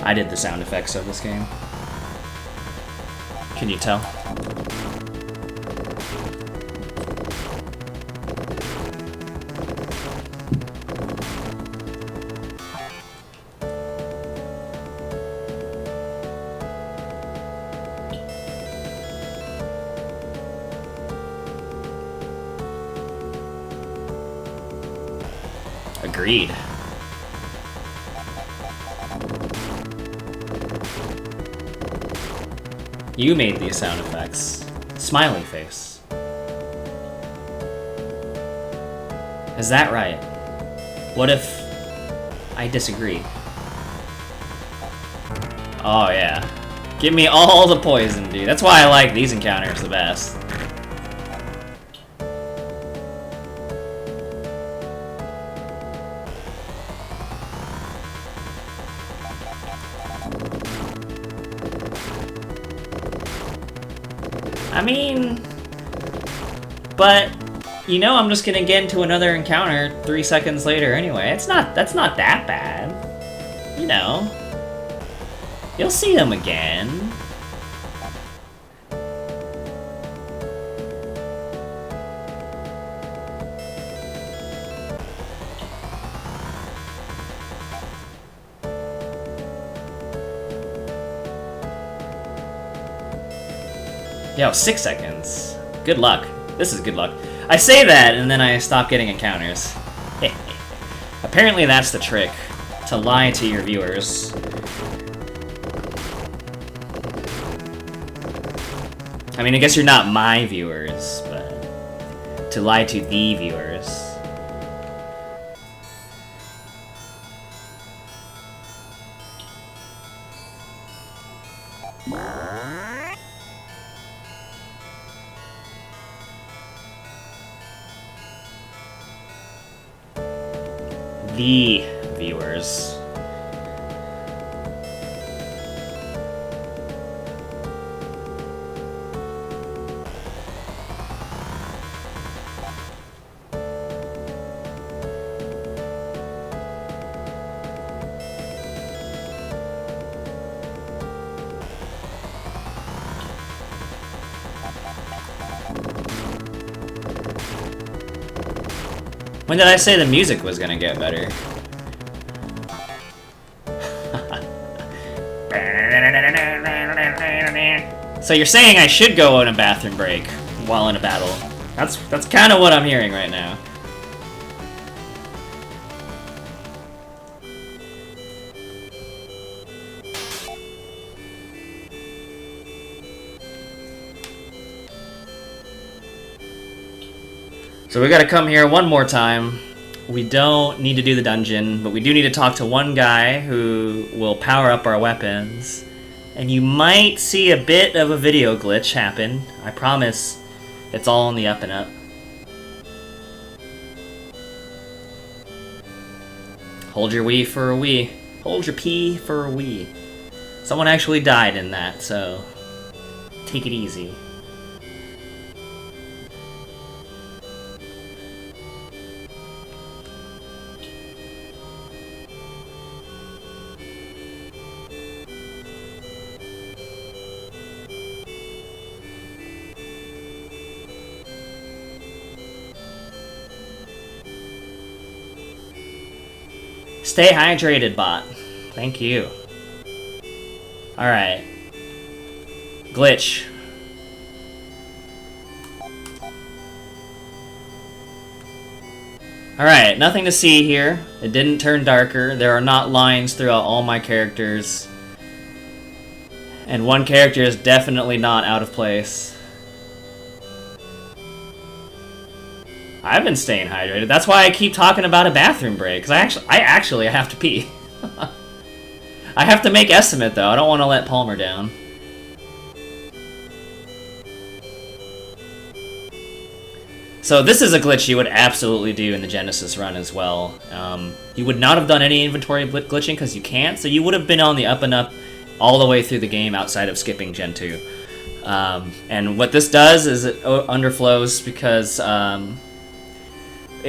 I did the sound effects of this game. Can you tell? Agreed. You made these sound effects. Smiley face. Is that right? What if I disagree? Oh yeah. Give me all the poison, dude. That's why I like these encounters the best. I mean, but you know I'm just gonna get into another encounter 3 seconds later anyway. That's not that bad. You know. You'll see them again. Yo, 6 seconds. Good luck. This is good luck. I say that, and then I stop getting encounters. Apparently that's the trick. To lie to your viewers. I mean, I guess you're not my viewers, but... to lie to the viewers. The viewers. When did I say the music was gonna get better? So you're saying I should go on a bathroom break while in a battle? That's kind of what I'm hearing right now. So we gotta come here one more time. We don't need to do the dungeon, but we do need to talk to one guy who will power up our weapons. And you might see a bit of a video glitch happen. I promise it's all on the up and up. Hold your Wii for a Wii. Hold your P for a Wii. Someone actually died in that, so take it easy. Stay hydrated, bot. Thank you. Alright. Glitch. Alright, nothing to see here. It didn't turn darker. There are not lines throughout all my characters. And one character is definitely not out of place. I've been staying hydrated. That's why I keep talking about a bathroom break. Because I actually have to pee. I have to make estimate, though. I don't want to let Palmer down. So this is a glitch you would absolutely do in the Genesis run as well. You would not have done any inventory glitching because you can't, so you would have been on the up and up all the way through the game outside of skipping Gen 2. And what this does is it underflows because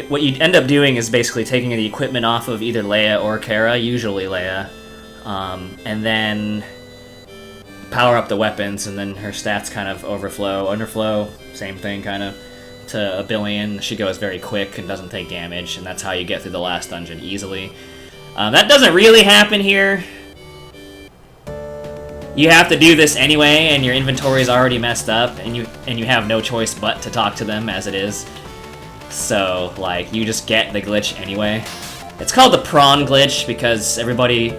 what you end up doing is basically taking the equipment off of either Leia or Kara, usually Leia, and then power up the weapons, and then her stats kind of overflow. Underflow, same thing kind of, to 1 billion. She goes very quick and doesn't take damage, and that's how you get through the last dungeon easily. That doesn't really happen here. You have to do this anyway, and your inventory is already messed up, and you have no choice but to talk to them as it is. So, like, you just get the glitch anyway. It's called the prawn glitch because everybody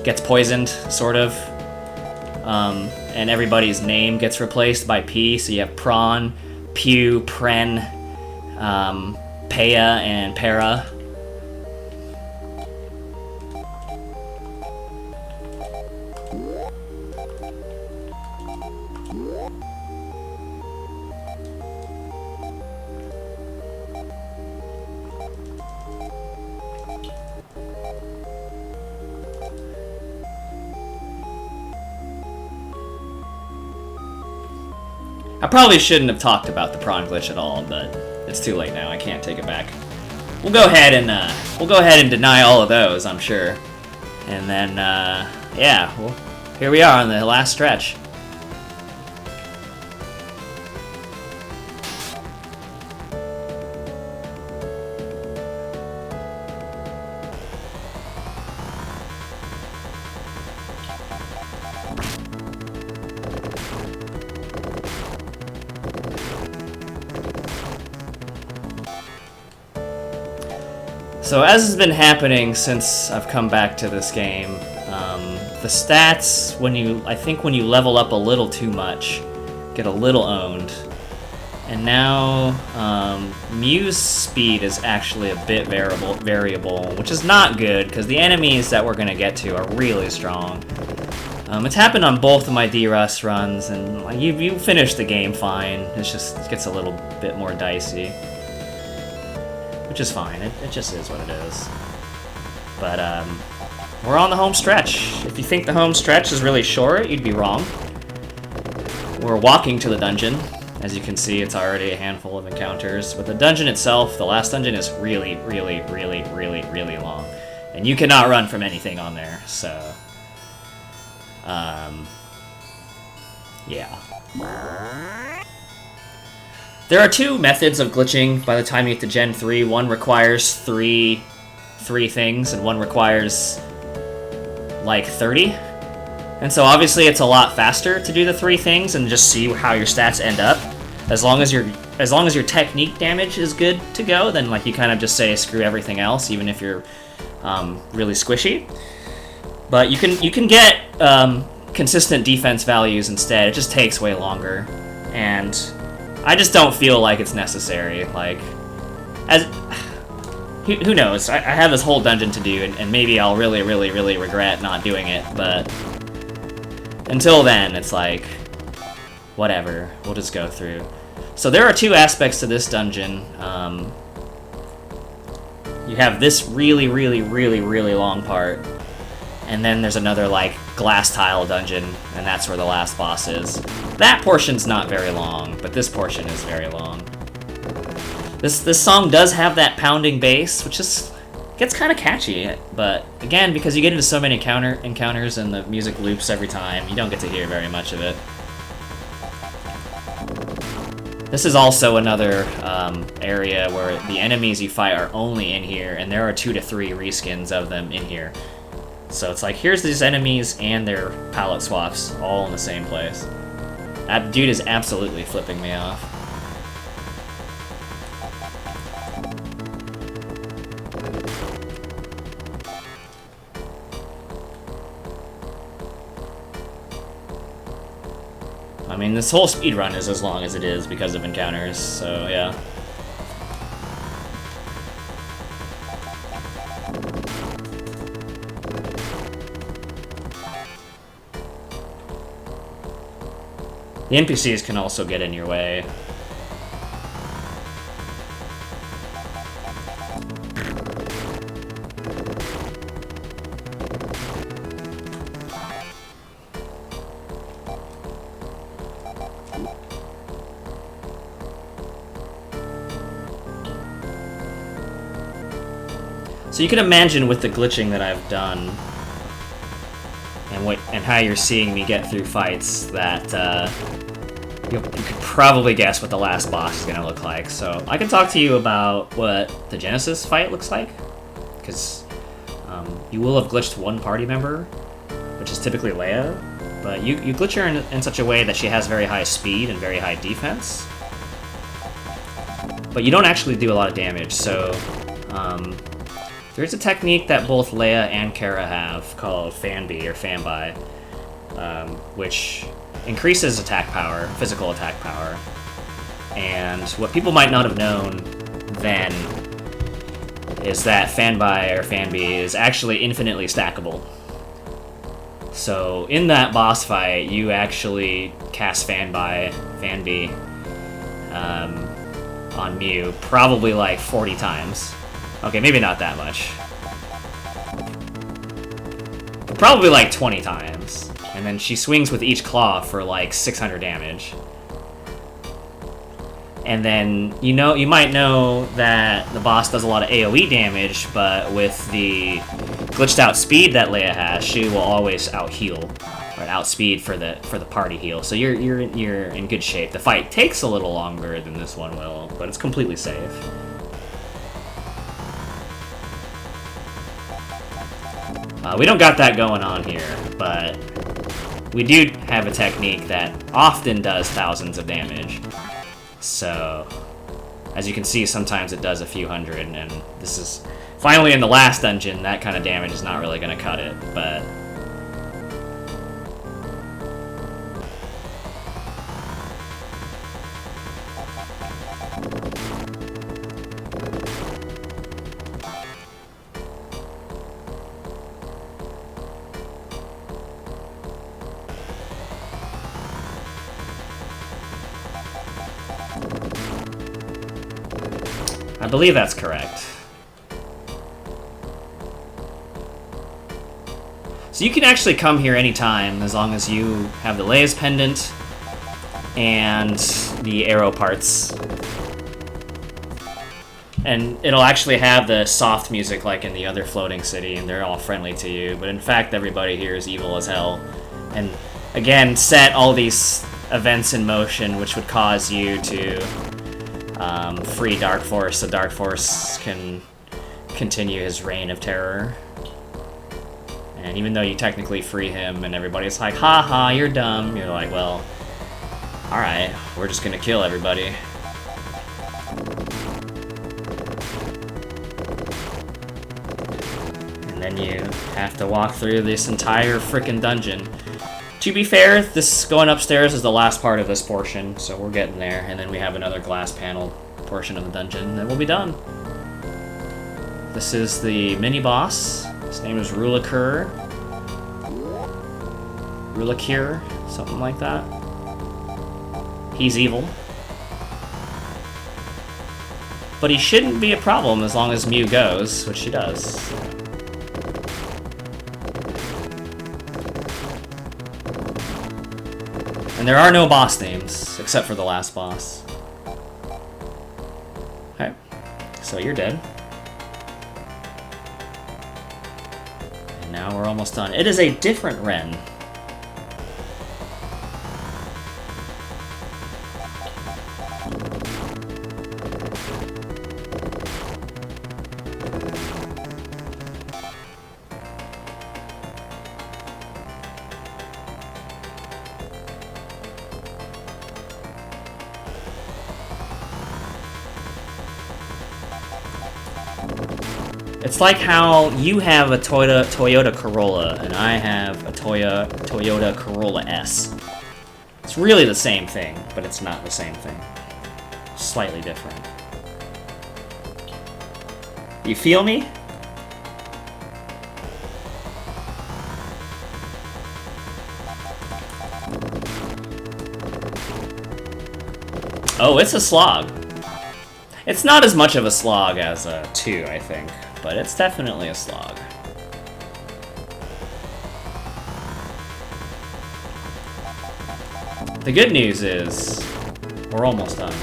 gets poisoned, sort of. And everybody's name gets replaced by P, so you have Prawn, Pew, Pren, Peya, and Para. I probably shouldn't have talked about the prawn glitch at all, but it's too late now. I can't take it back. We'll go ahead and deny all of those, I'm sure. And then yeah, well, here we are on the last stretch. So as has been happening since I've come back to this game, the stats, I think when you level up a little too much, get a little owned. And now Mew's speed is actually a bit variable, which is not good because the enemies that we're gonna get to are really strong. It's happened on both of my D.O.S.S runs, and you finish the game fine. It gets a little bit more dicey. Which is fine, it just is what it is. But, we're on the home stretch. If you think the home stretch is really short, you'd be wrong. We're walking to the dungeon. As you can see, it's already a handful of encounters. But the dungeon itself, the last dungeon, is really, really, really, really, really long. And you cannot run from anything on there, so... yeah. There are two methods of glitching by the time you get to Gen 3. One requires three things, and one requires, like, 30. And so obviously it's a lot faster to do the 3 things and just see how your stats end up. As long as your technique damage is good to go, then like you kind of just say screw everything else, even if you're really squishy. But you can get consistent defense values instead. It just takes way longer, and I just don't feel like it's necessary. Like, who knows? I have this whole dungeon to do, and maybe I'll really, really, really regret not doing it, but until then, it's like, whatever, we'll just go through. So there are 2 aspects to this dungeon. You have this really, really, really, really long part, and then there's another, like, glass tile dungeon, and that's where the last boss is. That portion's not very long, but this portion is very long. This song does have that pounding bass, which gets kind of catchy, but again, because you get into so many encounters and the music loops every time, you don't get to hear very much of it. This is also another area where the enemies you fight are only in here, and there are 2 to 3 reskins of them in here. So it's like, here's these enemies and their palette swaps all in the same place. That dude is absolutely flipping me off. I mean, this whole speedrun is as long as it is because of encounters, so yeah. The NPCs can also get in your way. So you can imagine with the glitching that I've done, and how you're seeing me get through fights, that you could probably guess what the last boss is going to look like. So I can talk to you about what the Genesis fight looks like, because you will have glitched one party member, which is typically Leia, but you glitch her in such a way that she has very high speed and very high defense, but you don't actually do a lot of damage. So there's a technique that both Leia and Kara have called Fanby or Fanby, which increases attack power, physical attack power. And what people might not have known then is that Fanby or Fanby is actually infinitely stackable. So in that boss fight, you actually cast Fanby on Mew probably like 40 times. Okay, maybe not that much. Probably like 20 times. And then she swings with each claw for like 600 damage. And then, you might know that the boss does a lot of AoE damage, but with the glitched out speed that Leia has, she will always out-heal, or outspeed for the party heal. So you're in good shape. The fight takes a little longer than this one will, but it's completely safe. We don't got that going on here, but we do have a technique that often does thousands of damage. So, as you can see, sometimes it does a few hundred, and this is finally in the last dungeon. That kind of damage is not really going to cut it, but I believe that's correct. So you can actually come here anytime as long as you have the Leia's pendant and the arrow parts. And it'll actually have the soft music like in the other floating city, and they're all friendly to you. But in fact, everybody here is evil as hell. And again, set all these events in motion which would cause you to free Dark Force, so Dark Force can continue his reign of terror. And even though you technically free him and everybody's like, haha, you're dumb, you're like, well, alright, we're just gonna kill everybody. And then you have to walk through this entire frickin' dungeon. To be fair, this going upstairs is the last part of this portion, so we're getting there, and then we have another glass panel portion of the dungeon, and then we'll be done. This is the mini-boss. His name is Rulakir, something like that. He's evil. But he shouldn't be a problem as long as Mew goes, which she does. And there are no boss names, except for the last boss. Okay, so you're dead. And now we're almost done. It is a different Ren. It's like how you have a Toyota Corolla and I have a Toyota Corolla S. It's really the same thing, but it's not the same thing. Slightly different. You feel me? Oh, it's a slog. It's not as much of a slog as a 2, I think, but it's definitely a slog. The good news is, we're almost done.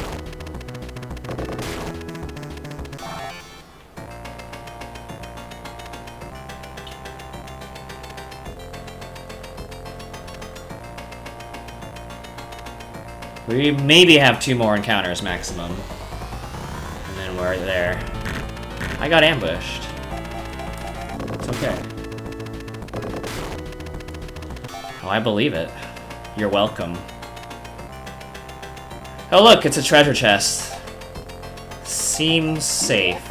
We maybe have 2 more encounters maximum. And then we're there. I got ambushed. It's okay. Oh, I believe it. You're welcome. Oh look, it's a treasure chest. Seems safe.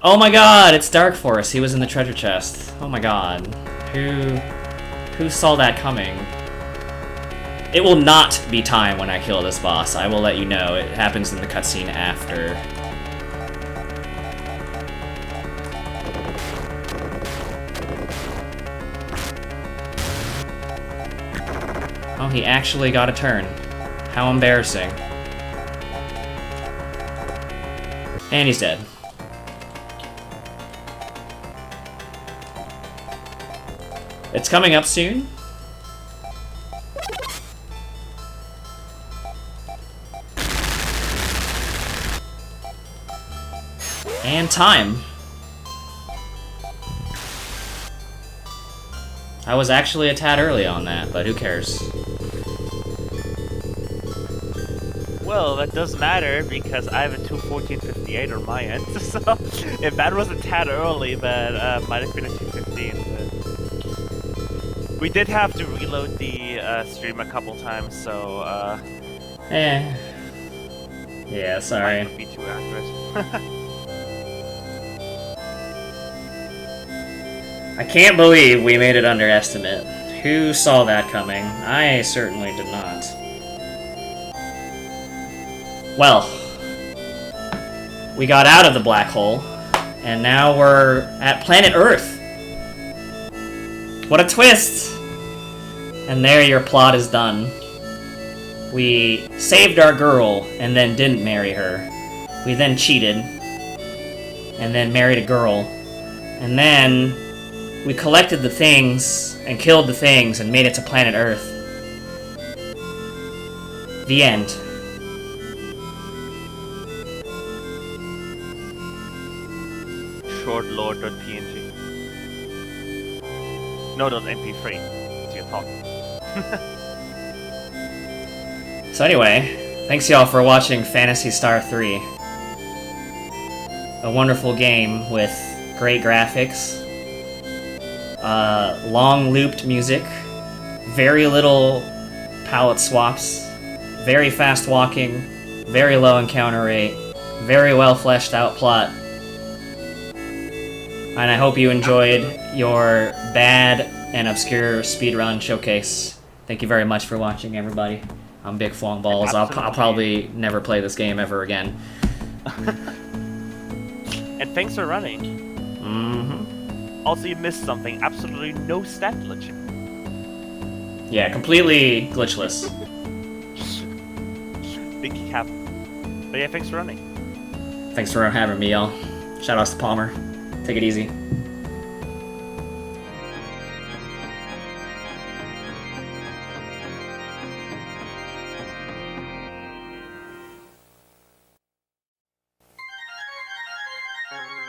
Oh my god, it's Dark Force. He was in the treasure chest. Oh my god. Who saw that coming? It will not be time when I kill this boss. I will let you know. It happens in the cutscene after. Oh, he actually got a turn. How embarrassing. And he's dead. It's coming up soon. And time. I was actually a tad early on that, but who cares? Well, that does matter because I have a 2:14:58 on my end. So if that was a tad early, that might have been a 2:15. We did have to reload the stream a couple times, so Yeah, sorry. might not be too accurate. I can't believe we made it under estimate. Who saw that coming? I certainly did not. Well, we got out of the black hole, and now we're at planet Earth. What a twist! And there your plot is done. We saved our girl, and then didn't marry her. We then cheated, and then married a girl. And then we collected the things, and killed the things, and made it to planet Earth. The end. Shortlord.png. No, .mp3. It's your talk. So anyway, thanks y'all for watching Phantasy Star 3. A wonderful game with great graphics, long looped music, very little palette swaps, very fast walking, very low encounter rate, very well fleshed out plot. And I hope you enjoyed your bad and obscure speedrun showcase. Thank you very much for watching, everybody. I'm Bichphuongballz. I'll probably never play this game ever again. And thanks for running. Mm-hmm. Also, you missed something. Absolutely no stat glitching. Yeah, completely glitchless. Big cap. But yeah, thanks for running. Thanks for having me, y'all. Shoutouts to Palmer. Take it easy.